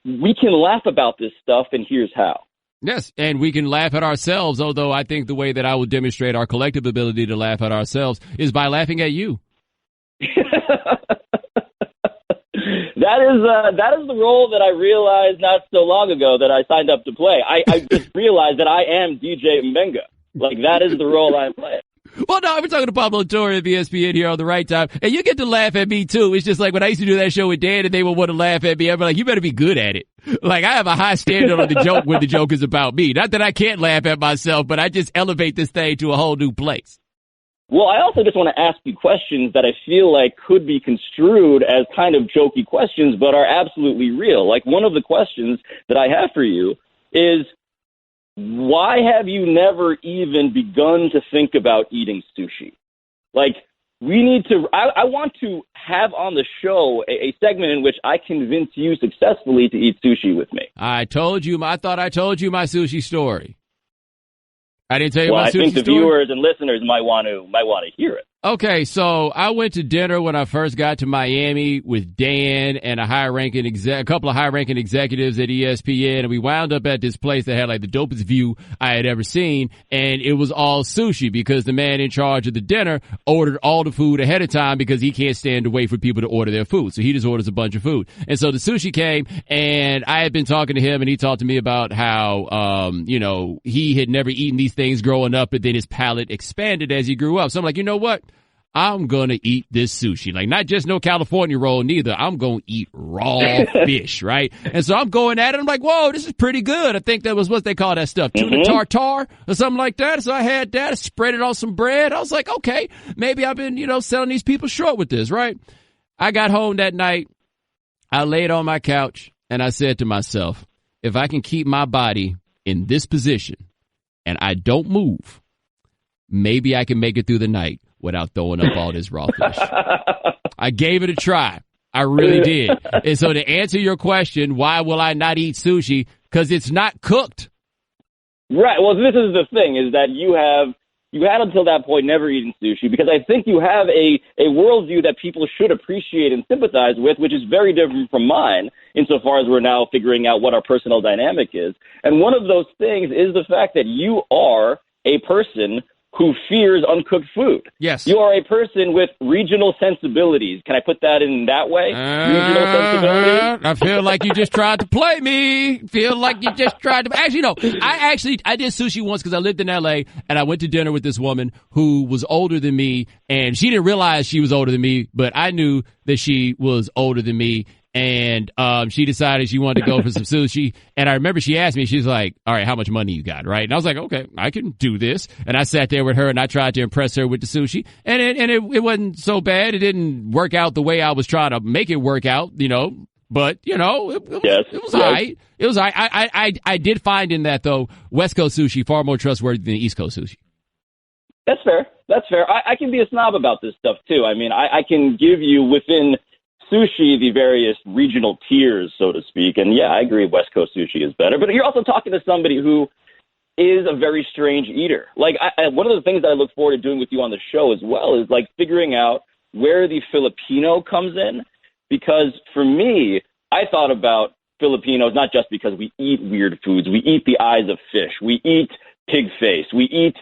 we can laugh about this stuff, and here's how. Yes, and we can laugh at ourselves, although I think the way that I will demonstrate our collective ability to laugh at ourselves is by laughing at you. That is the role that I realized not so long ago that I signed up to play. I just realized that I am DJ Mbenga. Like, that is the role I'm playing. Well, no, I've been talking to Pablo Torre of ESPN here on the right time, and you get to laugh at me, too. It's just like when I used to do that show with Dan and they would want to laugh at me, I'd be like, you better be good at it. Like, I have a high standard on the joke when the joke is about me. Not that I can't laugh at myself, but I just elevate this thing to a whole new place. Well, I also just want to ask you questions that I feel like could be construed as kind of jokey questions, but are absolutely real. Like, one of the questions that I have for you is, why have you never even begun to think about eating sushi? Like, we need to, I want to have on the show a segment in which I convince you successfully to eat sushi with me. I thought I told you my sushi story. I didn't tell you my sushi story? Well, I think the viewers and listeners might want to hear it. Okay, so I went to dinner when I first got to Miami with Dan and a couple of high-ranking executives at ESPN, and we wound up at this place that had like the dopest view I had ever seen, and it was all sushi because the man in charge of the dinner ordered all the food ahead of time because he can't stand to wait for people to order their food, so he just orders a bunch of food. And so the sushi came, and I had been talking to him, and he talked to me about how, he had never eaten these things growing up, but then his palate expanded as he grew up. So I'm like, you know what? I'm going to eat this sushi. Like, not just no California roll, neither. I'm going to eat raw fish, right? And so I'm going at it. I'm like, whoa, this is pretty good. I think that was what they call that stuff, tuna tartare or something like that. So I had that. I spread it on some bread. I was like, okay, maybe I've been, selling these people short with this, right? I got home that night. I laid on my couch and I said to myself, if I can keep my body in this position and I don't move, maybe I can make it through the night without throwing up all this raw fish. I gave it a try. I really did. And so to answer your question, why will I not eat sushi? Because it's not cooked. Right. Well, this is the thing, is that you had until that point never eaten sushi, because I think you have a worldview that people should appreciate and sympathize with, which is very different from mine, insofar as we're now figuring out what our personal dynamic is. And one of those things is the fact that you are a person who fears uncooked food. Yes. You are a person with regional sensibilities. Can I put that in that way? Regional sensibilities? I feel like you just tried to play me. Actually, no. I did sushi once because I lived in L.A. and I went to dinner with this woman who was older than me, and she didn't realize she was older than me, but I knew that she was older than me. And she decided she wanted to go for some sushi. And I remember she asked me, she's like, all right, how much money you got, right? And I was like, okay, I can do this. And I sat there with her and I tried to impress her with the sushi. And it wasn't so bad. It didn't work out the way I was trying to make it work out, But, it was all right. It was all right. I did find in that, though, West Coast sushi far more trustworthy than East Coast sushi. That's fair. I can be a snob about this stuff, too. I mean, I can give you within sushi the various regional tiers, so to speak. And yeah, I agree West Coast sushi is better. But you're also talking to somebody who is a very strange eater. Like, one of the things that I look forward to doing with you on the show as well is, like, figuring out where the Filipino comes in. Because for me, I thought about Filipinos not just because we eat weird foods. We eat the eyes of fish. We eat pig face. We eat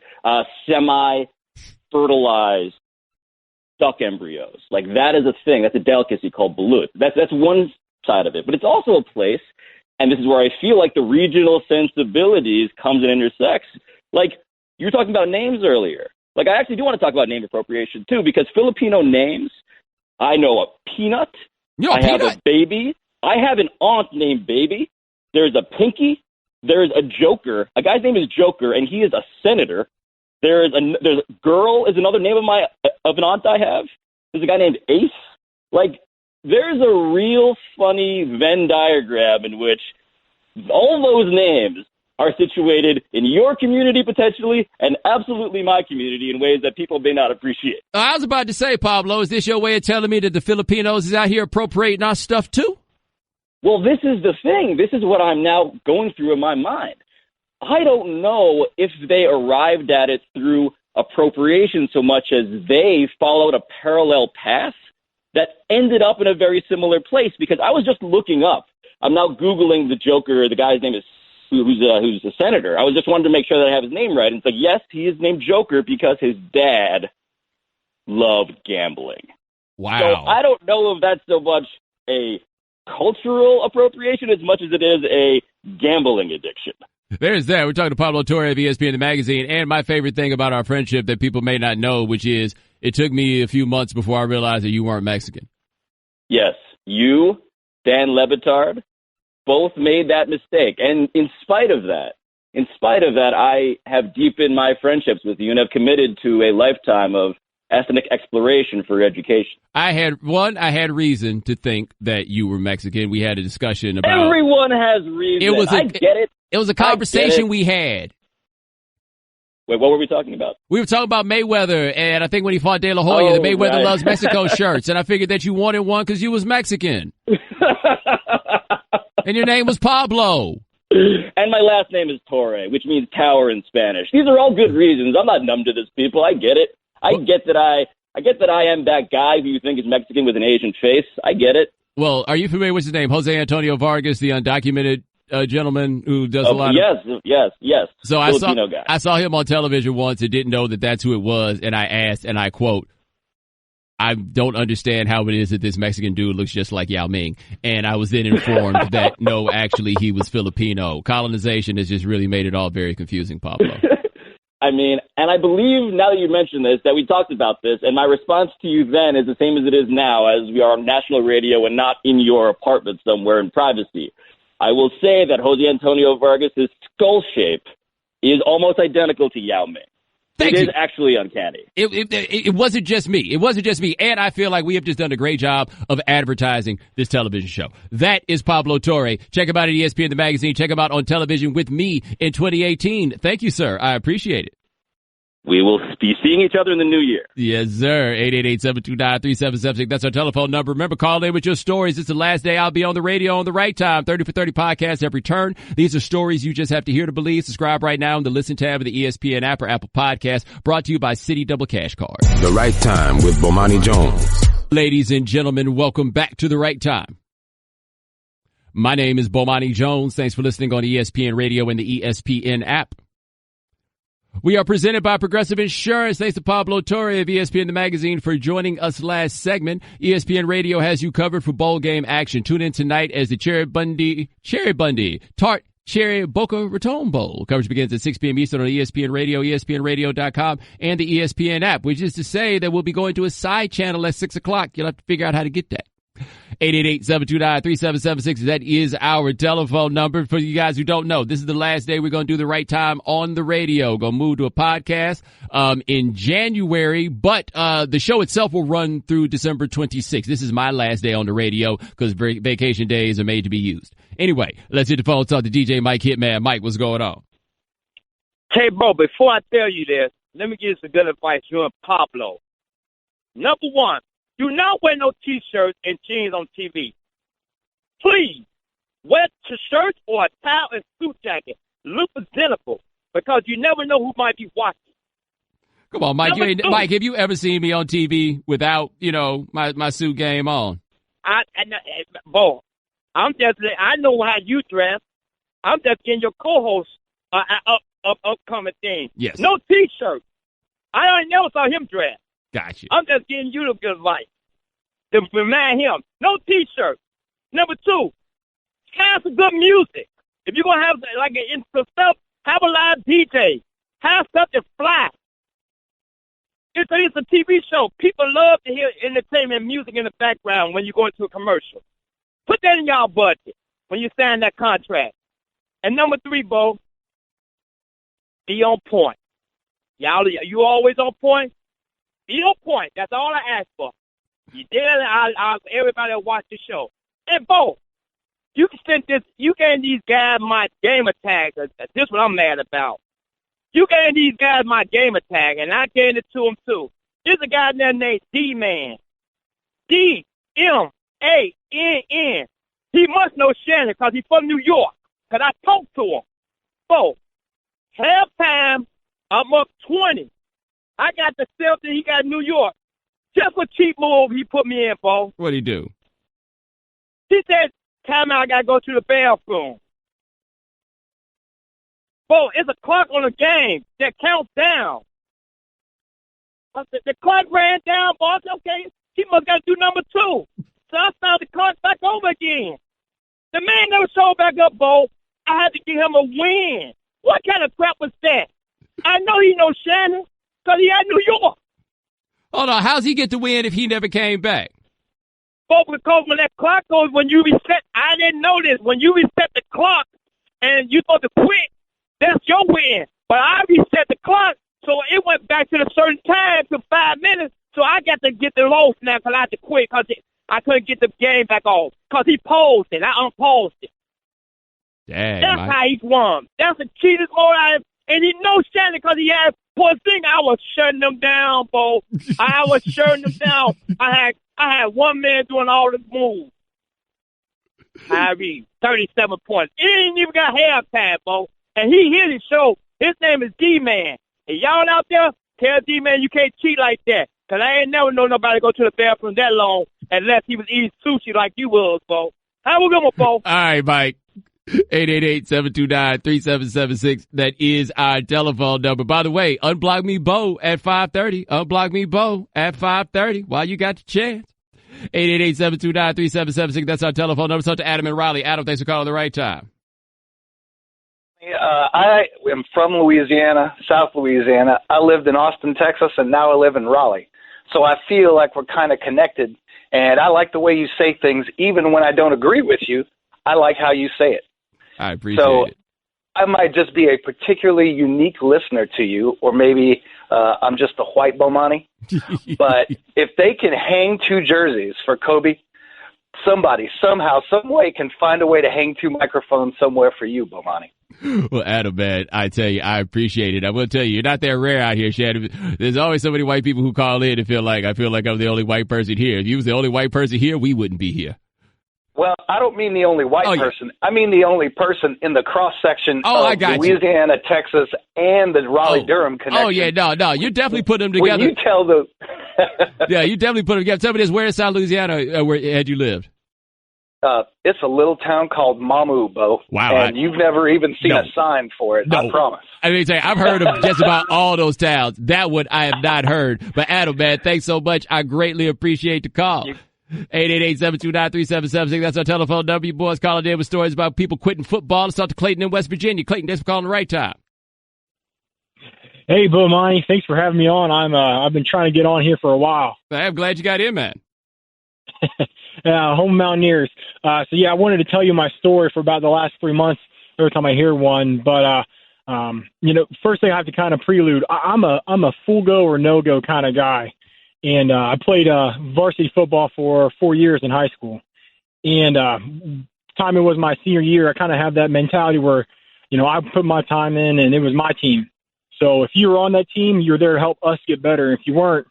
semi-fertilized duck embryos. Like, that is a thing. That's a delicacy called balut. That's one side of it. But it's also a place, and this is where I feel like the regional sensibilities comes and intersects. Like, you were talking about names earlier. Like, I actually do want to talk about name appropriation, too, because Filipino names, I know a Peanut. I have a Baby. I have an aunt named Baby. There's a Pinky. There's a Joker. A guy's name is Joker, and he is a senator. There's Girl is another name of an aunt I have. There's a guy named Ace. Like, there's a real funny Venn diagram in which all those names are situated in your community potentially and absolutely my community in ways that people may not appreciate. I was about to say, Pablo, is this your way of telling me that the Filipinos is out here appropriating our stuff too? Well, this is the thing. This is what I'm now going through in my mind. I don't know if they arrived at it through appropriation so much as they followed a parallel path that ended up in a very similar place, because I was just looking up. I'm now Googling the Joker. The guy's name is who's a senator. I was just wanting to make sure that I have his name right. And it's like, yes, he is named Joker because his dad loved gambling. Wow. So I don't know if that's so much a cultural appropriation as much as it is a gambling addiction. There's that. We're talking to Pablo Torre of ESPN the magazine, and my favorite thing about our friendship that people may not know, which is it took me a few months before I realized that you weren't Mexican. Yes, you, Dan Le Batard, both made that mistake. And in spite of that, I have deepened my friendships with you and have committed to a lifetime of ethnic exploration for education. I had reason to think that you were Mexican. We had a discussion about... Everyone has reason. I get it. It was a conversation we had. Wait, what were we talking about? We were talking about Mayweather, and I think when he fought De La Hoya, that Mayweather loves Mexico shirts, and I figured that you wanted one because you was Mexican. And your name was Pablo. And my last name is Torre, which means tower in Spanish. These are all good reasons. I'm not numb to this, people. I get it. I get that I am that guy who you think is Mexican with an Asian face. I get it. Well, are you familiar with his name? Jose Antonio Vargas, the undocumented gentleman who does a lot of... Yes. So I saw him on television once and didn't know that that's who it was, and I asked, and I quote, I don't understand how it is that this Mexican dude looks just like Yao Ming. And I was then informed that, no, actually, he was Filipino. Colonization has just really made it all very confusing, Pablo. I mean, and I believe, now that you mentioned this, that we talked about this, and my response to you then is the same as it is now, as we are on national radio and not in your apartment somewhere in privacy. I will say that Jose Antonio Vargas' skull shape is almost identical to Yao Ming. It is actually uncanny. It wasn't just me. It wasn't just me. And I feel like we have just done a great job of advertising this television show. That is Pablo Torre. Check him out at ESPN the magazine. Check him out on television with me in 2018. Thank you, sir. I appreciate it. We will be seeing each other in the new year. Yes, sir. 888-729-3776. That's our telephone number. Remember, call in with your stories. It's the last day I'll be on the radio on the right time. 30 for 30 podcasts have returned. These are stories you just have to hear to believe. Subscribe right now in the Listen tab of the ESPN app or Apple Podcast. Brought to you by Citi Double Cash Card. The Right Time with Bomani Jones. Ladies and gentlemen, welcome back to The Right Time. My name is Bomani Jones. Thanks for listening on ESPN Radio and the ESPN app. We are presented by Progressive Insurance. Thanks to Pablo Torre of ESPN the magazine for joining us last segment. ESPN Radio has you covered for bowl game action. Tune in tonight as the Cherry Bundy Tart Cherry Boca Raton Bowl. Coverage begins at 6 p.m. Eastern on ESPN Radio, ESPNRadio.com, and the ESPN app, which is to say that we'll be going to a side channel at 6 o'clock. You'll have to figure out how to get that. 888-729-3776. That is our telephone number. For you guys who don't know, this is the last day we're going to do The Right Time on the radio. Going to move to a podcast in January, but the show itself will run through December 26th. This is my last day on the radio because vacation days are made to be used. Anyway, let's hit the phone, talk to DJ Mike Hitman. Mike, what's going on? Hey, bro, before I tell you this, let me give you some good advice, you and Pablo. Number one, Do not wear no T-shirts and jeans on TV. Please, wear t-shirts or a towel and suit jacket. Look presentable because you never know who might be watching. Come on, Mike. Mike, have you ever seen me on TV without, my suit game on? Boy, I know how you dress. I'm just getting your co-host upcoming thing. Yes. No T-shirt. I already never saw him dress. Gotcha. I'm just giving you the good advice to remind him. No T-shirt. Number 2, have some good music. If you're going to have stuff, have a live DJ. Have stuff that's fly. It's a TV show. People love to hear entertainment music in the background when you go into a commercial. Put that in y'all budget when you sign that contract. And number 3, Bo, be on point. Y'all, you always on point? Be on point. That's all I ask for. You did it, everybody will watch the show. And, Bo, you can send this. You gave these guys my gamer tag. This is what I'm mad about. You gave these guys my gamer tag, and I gave it to them, too. There's a guy there named D-Man. D-M-A-N-N. He must know Shannon because he's from New York, because I talked to him. So, halftime, I'm up 20. I got the Celtics, he got New York. Just a cheap move he put me in, Bo. What'd he do? He said, time out, I got to go to the bathroom. Bo, it's a clock on the game that counts down. I said, the clock ran down, boss. Okay, he must got to do number 2. So I found the clock back over again. The man never showed back up, Bo. I had to give him a win. What kind of crap was that? I know he knows Shannon because he had New York. Hold on, how's he get the win if he never came back? Bo, because when that clock goes, when you reset, I didn't know this. When you reset the clock and you're supposed to quit, that's your win. But I reset the clock, so it went back to the certain time to 5 minutes. So I got to get the loss now because I had to quit because I couldn't get the game back on because he paused it. I unpaused it. Dang, that's Mike. how he won. That's the cheapest mode I have. And he knows Shannon because he had poor thing. I was shutting them down, Bo. I was shutting them down. I had one man doing all the moves. I read 37 points. It ain't even got halftime, Bo. And he here to show. His name is D-Man. And y'all out there, tell D-Man you can't cheat like that. Because I ain't never known nobody go to the bathroom that long unless he was eating sushi like you was, Bo. Have a good one, Bo. All right, Mike. 888-729-3776. That is our telephone number. By the way, unblock me Bo at 5:30. Unblock me Bo at 5:30 while you got the chance. 888-729-3776. That's our telephone number. So to Adam and Riley. Adam, thanks for calling the right time. I am from Louisiana, South Louisiana. I lived in Austin, Texas, and now I live in Raleigh. So I feel like we're kind of connected, and I like the way you say things. Even when I don't agree with you, I like how you say it. I appreciate it. I might just be a particularly unique listener to you, or maybe I'm just a white Bomani. But if they can hang 2 jerseys for Kobe, somebody, somehow, some way can find a way to hang 2 microphones somewhere for you, Bomani. Well, Adam, man, I tell you, I appreciate it. I will tell you, you're not that rare out here, Shannon. There's always so many white people who call in and feel like I'm the only white person here. If you was the only white person here, we wouldn't be here. Well, I don't mean the only white person. I mean the only person in the cross-section of Louisiana, Texas, and the Raleigh-Durham connection. Oh, yeah, no, you definitely put them together. When you tell the... Yeah, you definitely put them together. Tell me this, where in South Louisiana where had you lived? It's a little town called Mamu, Bo. Wow. And you've never even seen a sign for it, I promise. I mean, I've heard of just about all those towns. That one I have not heard. But Adam, man, thanks so much. I greatly appreciate the call. 888-729-3776. That's our telephone number. You boys calling in with stories about people quitting football. Let's talk to Clayton in West Virginia. Clayton, thanks for calling the right time. Hey, Bomani, thanks for having me on. I've been trying to get on here for a while. I'm glad you got in, man. Home Mountaineers. I wanted to tell you my story for about the last 3 months every time I hear one. But, first thing I have to kind of prelude, I'm a full go or no go kind of guy. And I played varsity football for 4 years in high school. And time it was my senior year, I kind of have that mentality where, I put my time in and it was my team. So if you were on that team, you're there to help us get better. If you weren't,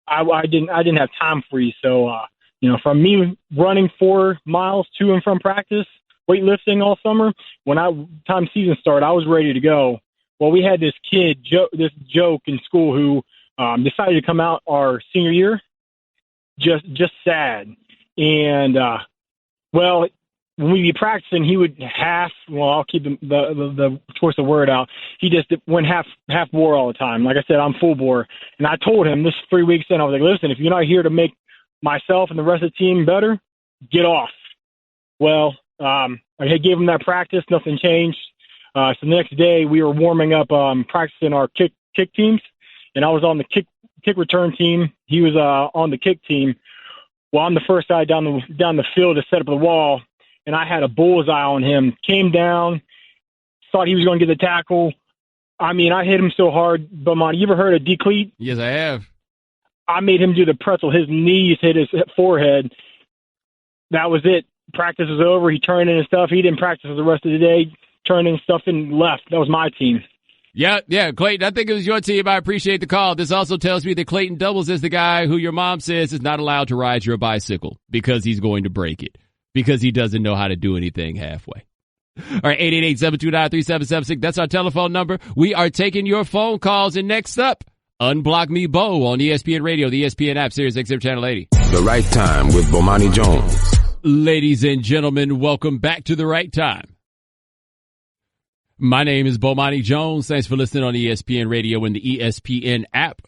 I didn't have time for you. So, from me running 4 miles to and from practice, weightlifting all summer, when time season started, I was ready to go. Well, we had this kid, this joke in school who decided to come out our senior year, just sad. And, when we'd be practicing, he would I'll keep the choice of word out. He just went half bore all the time. Like I said, I'm full bore. And I told him this 3 weeks in, I was like, listen, if you're not here to make myself and the rest of the team better, get off. Well, I gave him that practice. Nothing changed. So the next day we were warming up, practicing our kick teams. And I was on the kick return team. He was on the kick team. Well, I'm the first guy down the field to set up the wall. And I had a bullseye on him, came down, thought he was going to get the tackle. I mean, I hit him so hard. Bomani, you ever heard of decleat? Yes, I have. I made him do the pretzel. His knees hit his forehead. That was it. Practice was over. He turned in his stuff. He didn't practice the rest of the day, turned in stuff and left. That was my team. Yeah, Clayton, I think it was your team. I appreciate the call. This also tells me that Clayton Doubles is the guy who your mom says is not allowed to ride your bicycle because he's going to break it. Because he doesn't know how to do anything halfway. All right, 888-729-3776. That's our telephone number. We are taking your phone calls. And next up, Unblock Me Bo on ESPN Radio, the ESPN app, Sirius XM Channel 80. The Right Time with Bomani Jones. Ladies and gentlemen, welcome back to The Right Time. My name is Bomani Jones. Thanks for listening on ESPN Radio and the ESPN app.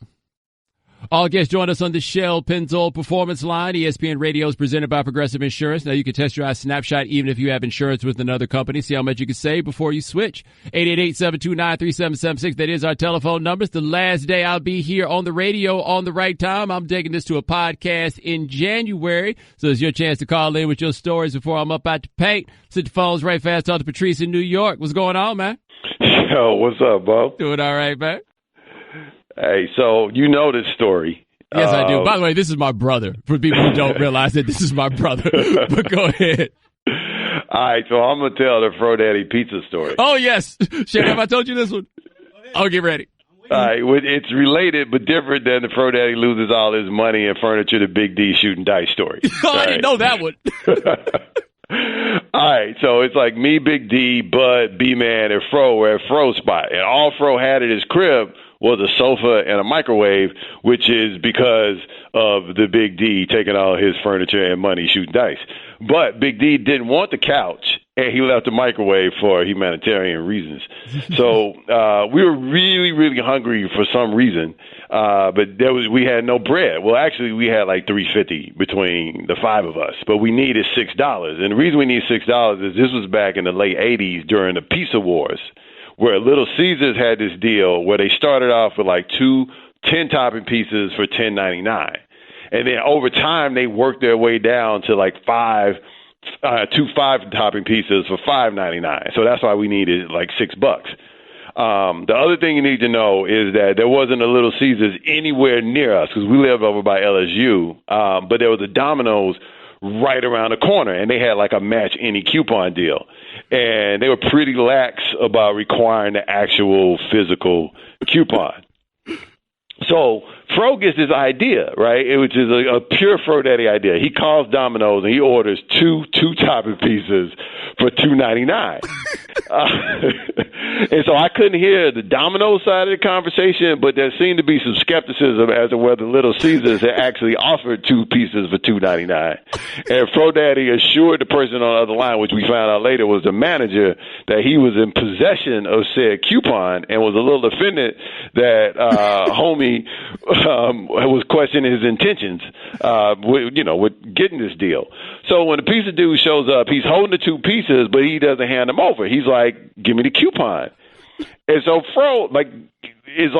All guests join us on the Shell Pennzoil Performance Line. ESPN Radio is presented by Progressive Insurance. Now you can test drive Snapshot even if you have insurance with another company. See how much you can save before you switch. 888-729-3776. That is our telephone number. It's the last day I'll be here on the radio on The Right Time. I'm taking this to a podcast in January. So it's your chance to call in with your stories before I'm up out the paint. Sit the phones right fast. Talk to Patrice in New York. What's going on, man? Yo, what's up, Bo? Doing all right, man. Hey, so you know this story. Yes, I do. By the way, this is my brother. For people who don't realize that this is my brother. But go ahead. All right, so I'm going to tell the Fro Daddy pizza story. Oh, yes. Shane, have I told you this one? Oh, get ready. All right, it's related but different than the Fro Daddy loses all his money and furniture to Big D shooting dice story. Oh, I didn't know that one. All right, so it's like me, Big D, Bud, B-Man, and Fro were at Fro's spot. And all Fro had at his crib was a sofa and a microwave, which is because of the Big D taking all his furniture and money shooting dice. But Big D didn't want the couch, and he left the microwave for humanitarian reasons. So we were really, really hungry for some reason, but we had no bread. Well, actually, we had like $3.50 between the five of us, but we needed $6. And the reason we needed $6 is this was back in the late 80s during the Pizza Wars, where Little Caesars had this deal where they started off with like 2 10-topping pizzas for $10.99. And then over time, they worked their way down to like 2 5-topping pizzas for $5.99. So that's why we needed like $6. The other thing you need to know is that there wasn't a Little Caesars anywhere near us because we live over by LSU, but there was a Domino's right around the corner, and they had like a match any coupon deal. And they were pretty lax about requiring the actual physical coupon. So Fro gets this idea, right, which is a pure Fro Daddy idea. He calls Domino's and he orders 2 topping pizzas for $2.99. And so I couldn't hear the Domino's side of the conversation, but there seemed to be some skepticism as to whether Little Caesars had actually offered 2 pieces for $2.99. And Fro Daddy assured the person on the other line, which we found out later was the manager, that he was in possession of said coupon and was a little offended that homie was questioning his intentions, with getting this deal. So when the pizza dude shows up, he's holding the 2 pieces, but he doesn't hand them over. He's like, "Give me the coupon." And so Fro is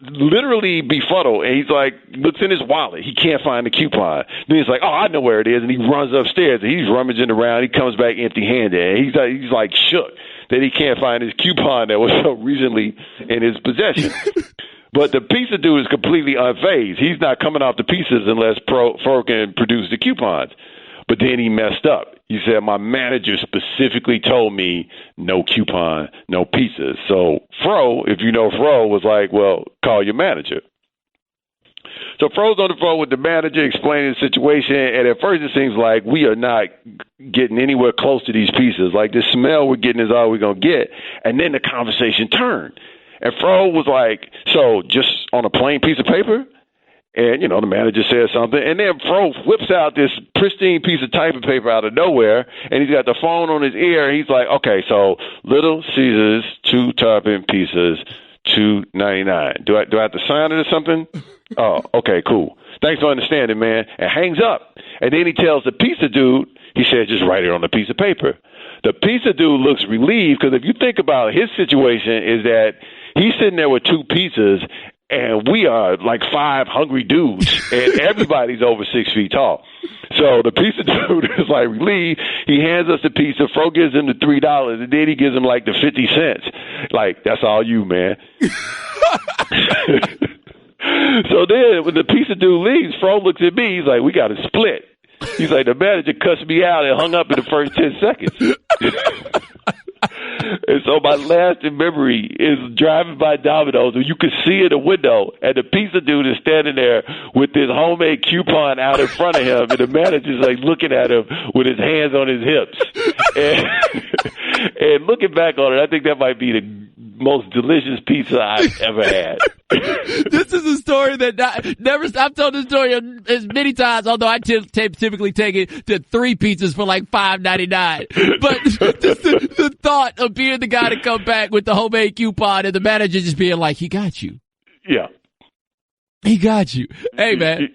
literally befuddled, and he's like, looks in his wallet. He can't find the coupon. Then he's like, "Oh, I know where it is," and he runs upstairs and he's rummaging around. He comes back empty-handed, and he's like shook that he can't find his coupon that was so recently in his possession. But the pizza dude is completely unfazed. He's not coming off the pieces unless Fro can produce the coupons. But then he messed up. He said, "My manager specifically told me no coupon, no pizzas." So Fro, if you know Fro, was like, "Well, call your manager." So Fro's on the phone with the manager explaining the situation, and at first it seems like we are not getting anywhere close to these pieces. Like, the smell we're getting is all we're going to get. And then the conversation turned. And Fro was like, so just on a plain piece of paper? And, the manager says something. And then Fro whips out this pristine piece of typing paper out of nowhere, and he's got the phone on his ear. He's like, okay, so Little Caesars, 2 typing pieces, $2.99. Do I have to sign it or something? Oh, okay, cool. Thanks for understanding, man. And hangs up. And then he tells the pizza dude, he said, just write it on a piece of paper. The pizza dude looks relieved, because if you think about his situation is that he's sitting there with 2 pizzas, and we are like 5 hungry dudes, and everybody's over 6 feet tall. So the pizza dude is like relieved. He hands us the pizza. Fro gives him the $3, and then he gives him like the 50 cents. Like, that's all you, man. So then when the pizza dude leaves, Fro looks at me. He's like, we got to split. He's like, the manager cussed me out and hung up in the first 10 seconds. And so my lasting memory is driving by Domino's, and you can see in the window, and the pizza dude is standing there with this homemade coupon out in front of him, and the manager's like looking at him with his hands on his hips. And looking back on it, I think that might be the most delicious pizza I've ever had. This is a story that I've told this story as many times, although I typically take it to 3 pizzas for like $5.99. But just the thought of being the guy to come back with the homemade coupon and the manager just being like, he got you. Yeah. He got you. Hey, man,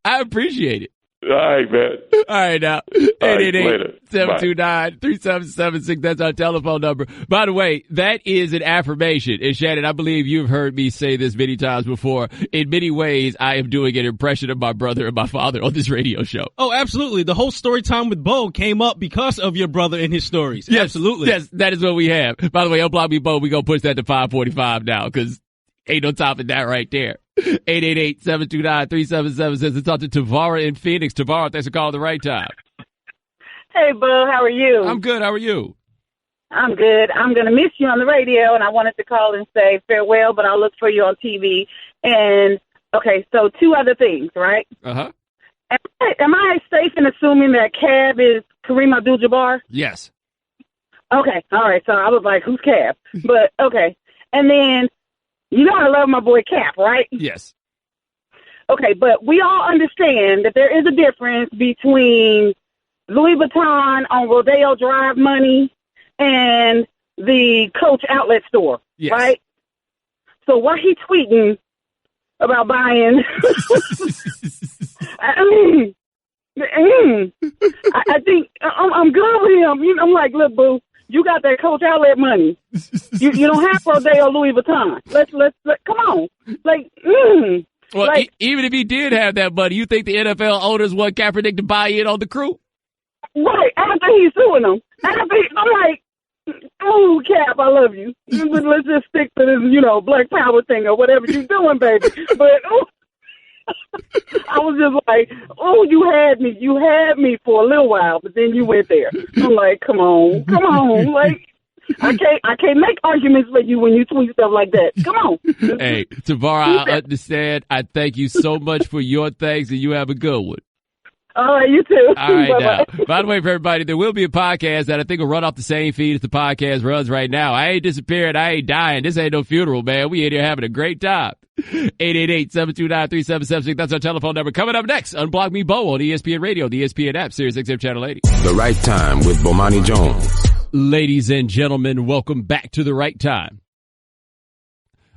I appreciate it. All right, man. All right, now. 888-729-3776. That's our telephone number. By the way, that is an affirmation. And Shannon, I believe you've heard me say this many times before. In many ways, I am doing an impression of my brother and my father on this radio show. Oh, absolutely. The whole story time with Bo came up because of your brother and his stories. Yes, absolutely. Yes, that is what we have. By the way, Unblock Me Bo, we're going to push that to 545 now, because ain't no topping that right there. 888-729-3776. Let's talk to Tavara in Phoenix. Tavara, thanks for calling the right time. Hey, Bo, how are you? I'm good. How are you? I'm good. I'm going to miss you on the radio, and I wanted to call and say farewell, but I'll look for you on TV. And, okay, so 2 other things, right? Uh-huh. Am I safe in assuming that Cab is Kareem Abdul-Jabbar? Yes. Okay, all right, so I was like, who's Cab? But, okay. And then, you know I love my boy Cap, right? Yes. Okay, but we all understand that there is a difference between Louis Vuitton on Rodeo Drive money and the Coach outlet store, yes. Right? So why he tweeting about buying? I think I'm good with him. I'm like, look, boo. You got that Coach outlet money. You don't have Rodeo Louis Vuitton. Let's come on. Like, Well, like, even if he did have that money, you think the NFL owners want Kaepernick to buy in on the crew? Right, after he's suing them. I'm like, oh, Cap, I love you. Let's just stick to this, Black Power thing or whatever you're doing, baby. But, I was just like, you had me. You had me for a little while, but then you went there. I'm like, come on. Like, I can't make arguments for you when you tweet stuff like that. Come on. Hey, Tavara, I understand. I thank you so much for your thanks, and you have a good one. All right, you too. All right, now. By the way, for everybody, there will be a podcast that I think will run off the same feed as the podcast runs right now. I ain't disappearing. I ain't dying. This ain't no funeral, man. We in here having a great time. 888-729-3776. That's our telephone number. Coming up next, Unblock Me Bo on ESPN Radio, the ESPN app, Sirius XM Channel 80. The Right Time with Bomani Jones. Ladies and gentlemen, welcome back to The Right Time.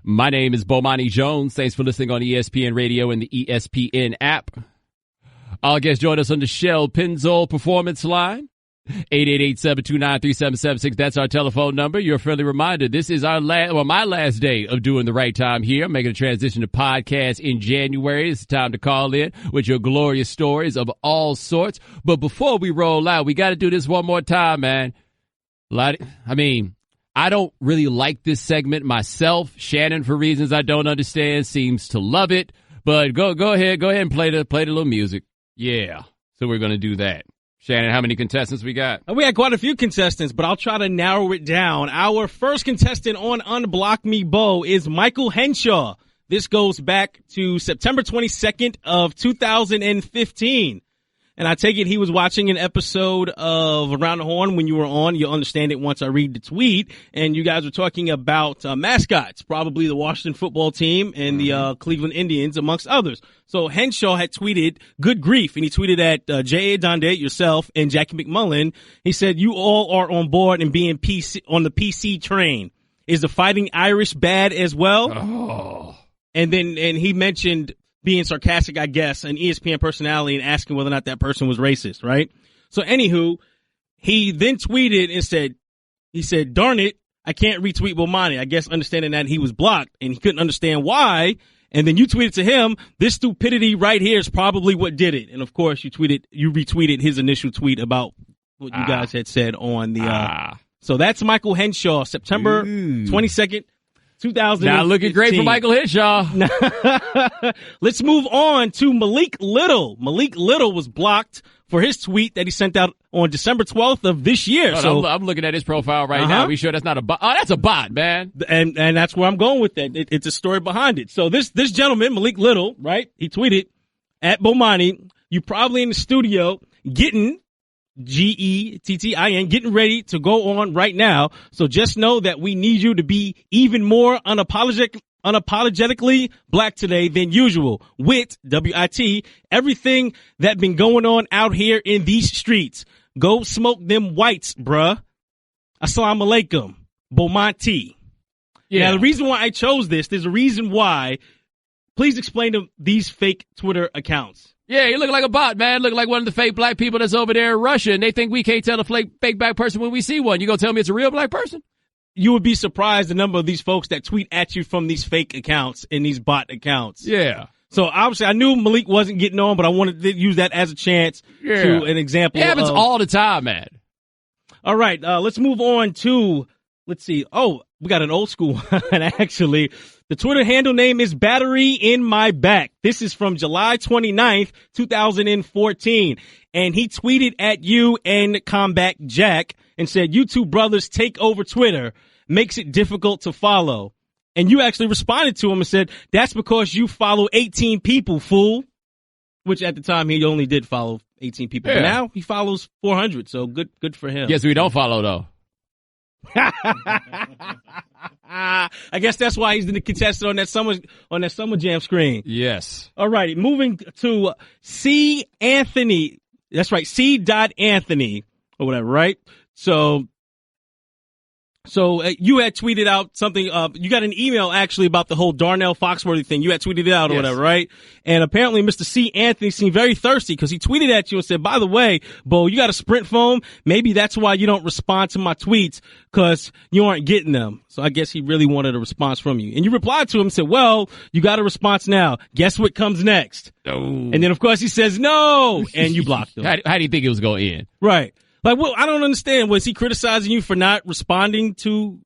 My name is Bomani Jones. Thanks for listening on ESPN Radio and the ESPN app. Our guest join us on the Shell Pennzoil Performance Line. 888-729-3776. That's our telephone number. Your friendly reminder, this is my last day of doing The Right Time here. I'm making a transition to podcast in January. It's time to call in with your glorious stories of all sorts. But before we roll out, we got to do this one more time, man. I don't really like this segment myself. Shannon, for reasons I don't understand, seems to love it. But go ahead and play the little music. Yeah. So we're going to do that. Shannon, how many contestants we got? We had quite a few contestants, but I'll try to narrow it down. Our first contestant on Unblock Me Bo is Michael Henshaw, This goes back to September 22nd of 2015. And I take it he was watching an episode of Around the Horn when you were on. You'll understand it once I read the tweet. And you guys were talking about mascots, probably the Washington football team and the Cleveland Indians, amongst others. So Henshaw had tweeted, good grief. And he tweeted at J.A. Donde, yourself, and Jackie McMullen. He said, you all are on board and being PC on the PC train. Is the Fighting Irish bad as well? Oh. And he mentioned being sarcastic, I guess, an ESPN personality and asking whether or not that person was racist, right? So anywho, he then tweeted and said, darn it, I can't retweet Bomani. I guess understanding that he was blocked and he couldn't understand why. And then you tweeted to him, this stupidity right here is probably what did it. And of course you retweeted his initial tweet about what you guys had said on the, so that's Michael Henshaw, September 22nd. 2015. Not looking great for Michael Henshaw. Let's move on to Malik Little. Malik Little was blocked for his tweet that he sent out on December 12th of this year. So I'm looking at his profile right now. Are we sure that's not a bot? Oh, that's a bot, man. And that's where I'm going with that. It's a story behind it. So this gentleman, Malik Little, right? He tweeted at Bomani, you probably in the studio getting GETTIN, getting ready to go on right now. So just know that we need you to be even more unapologetically black today than usual. With WIT, everything that been going on out here in these streets. Go smoke them whites, bruh. Assalamu alaikum. Bomani. Yeah. Now, the reason why I chose there's a reason why. Please explain to these fake Twitter accounts. Yeah, you look like a bot, man. Look like one of the fake black people that's over there in Russia, and they think we can't tell a fake black person when we see one. You gonna tell me it's a real black person? You would be surprised the number of these folks that tweet at you from these fake accounts and these bot accounts. Yeah. So obviously I knew Malik wasn't getting on, but I wanted to use that as a chance to an example. It happens all the time, man. All right, let's move on to, let's see. Oh, we got an old school one, actually. The Twitter handle name is Battery in My Back. This is from July 29th, 2014. And he tweeted at you and Combat Jack and said, you two brothers take over Twitter. Makes it difficult to follow. And you actually responded to him and said, that's because you follow 18 people, fool. Which at the time he only did follow 18 people. Yeah. But now he follows 400. So good for him. Yes, we don't follow though. I guess that's why he's the contestant on that Summer Jam screen. Yes. All right, moving to C. Anthony. That's right, C. Anthony or whatever, right? So you had tweeted out something. You got an email actually about the whole Darnell Foxworth thing. You had tweeted it out or whatever, right? And apparently Mr. C. Anthony seemed very thirsty because he tweeted at you and said, by the way, Bo, you got a Sprint phone. Maybe that's why you don't respond to my tweets because you aren't getting them. So I guess he really wanted a response from you. And you replied to him and said, well, you got a response now. Guess what comes next? Oh. And then of course he says no. And you blocked him. How do you think it was going to end? Right. Like, well, I don't understand. Was he criticizing you for not responding to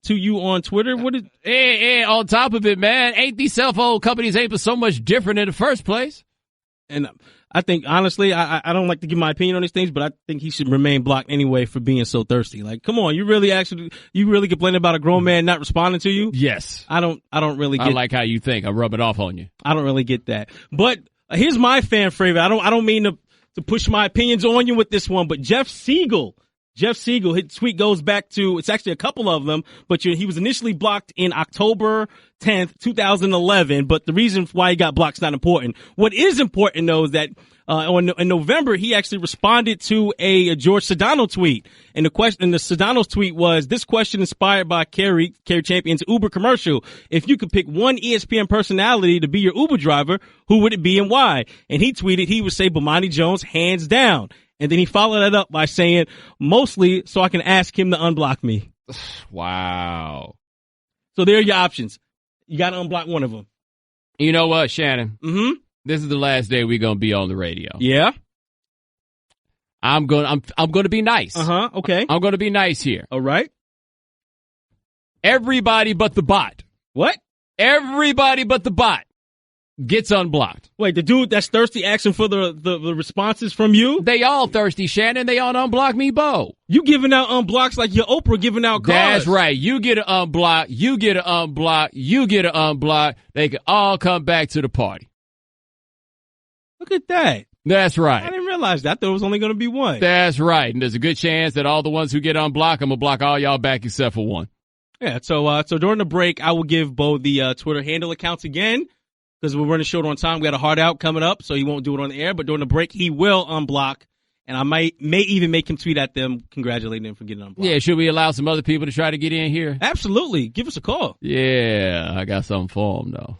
you on Twitter? What is? And on top of it, man, ain't these cell phone companies ain't so much different in the first place? And I think, honestly, I don't like to give my opinion on these things, but I think he should remain blocked anyway for being so thirsty. Like, come on, you really complain about a grown man not responding to you? Yes. I don't really get. I like how you think. I rub it off on you. I don't really get that. But here's my fan favorite. I don't mean to push my opinions on you with this one, but Jeff Siegel, his tweet goes back to, it's actually a couple of them, but he was initially blocked in October 10th, 2011, but the reason why he got blocked is not important. What is important, though, is that in November, he actually responded to a George Sedano tweet. And the Sedano's tweet was, this question inspired by Carrie Champion's Uber commercial. If you could pick one ESPN personality to be your Uber driver, who would it be and why? And he tweeted, he would say Bomani Jones, hands down. And then he followed that up by saying, mostly so I can ask him to unblock me. Wow. So there are your options. You got to unblock one of them. You know what, Shannon? Mm-hmm. This is the last day we're going to be on the radio. Yeah. I'm going to be nice. Uh-huh. Okay. I'm going to be nice here. All right. Everybody but the bot. What? Everybody but the bot. gets unblocked. Wait, the dude that's thirsty asking for the responses from you? They all thirsty, Shannon. They all unblock me, Bo. You giving out unblocks like your Oprah giving out cards. That's right. You get an unblock. You get an unblock. You get an unblock. They can all come back to the party. Look at that. That's right. I didn't realize that. I thought it was only going to be one. That's right. And there's a good chance that all the ones who get unblocked, I'm going to block all y'all back except for one. Yeah, so during the break, I will give Bo the Twitter handle accounts again because we're running short on time. We got a hard out coming up, so he won't do it on the air. But during the break, he will unblock, and I may even make him tweet at them congratulating them for getting unblocked. Yeah, should we allow some other people to try to get in here? Absolutely. Give us a call. Yeah, I got something for them, though.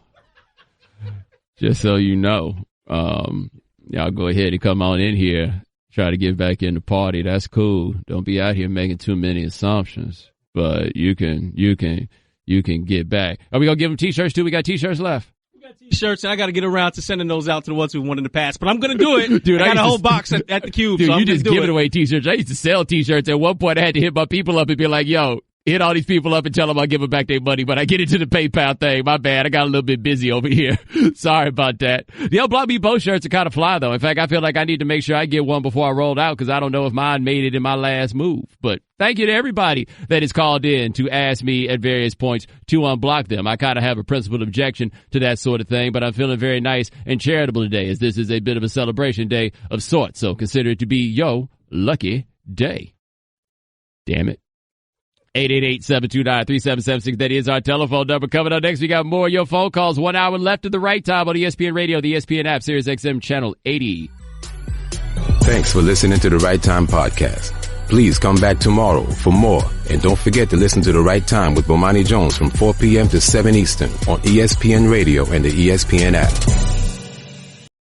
Just so you know, y'all go ahead and come on in here, try to get back in the party. That's cool. Don't be out here making too many assumptions. But you can get back. Are we gonna give them T-shirts too? We got T-shirts left. We got T-shirts, and I got to get around to sending those out to the ones who won in the past. But I'm gonna do it. Dude, I got a whole box at the Cube. Dude, so you just giving away T-shirts. I used to sell T-shirts. At one point, I had to hit my people up and be like, "Yo, hit all these people up and tell them I'll give them back their money." But I get into the PayPal thing. My bad. I got a little bit busy over here. Sorry about that. The Unblock Me Bo shirts are kind of fly though. In fact, I feel like I need to make sure I get one before I rolled out because I don't know if mine made it in my last move. But thank you to everybody that has called in to ask me at various points to unblock them. I kind of have a principled objection to that sort of thing, but I'm feeling very nice and charitable today as this is a bit of a celebration day of sorts. So consider it to be yo lucky day. Damn it. 888-729-3776. That is our telephone number. Coming up next, we got more of your phone calls. 1 hour left at the right time on ESPN Radio, the ESPN app, Sirius XM Channel 80. Thanks for listening to the Right Time Podcast. Please come back tomorrow for more. And don't forget to listen to the Right Time with Bomani Jones from 4 p.m. to 7 Eastern on ESPN Radio and the ESPN app.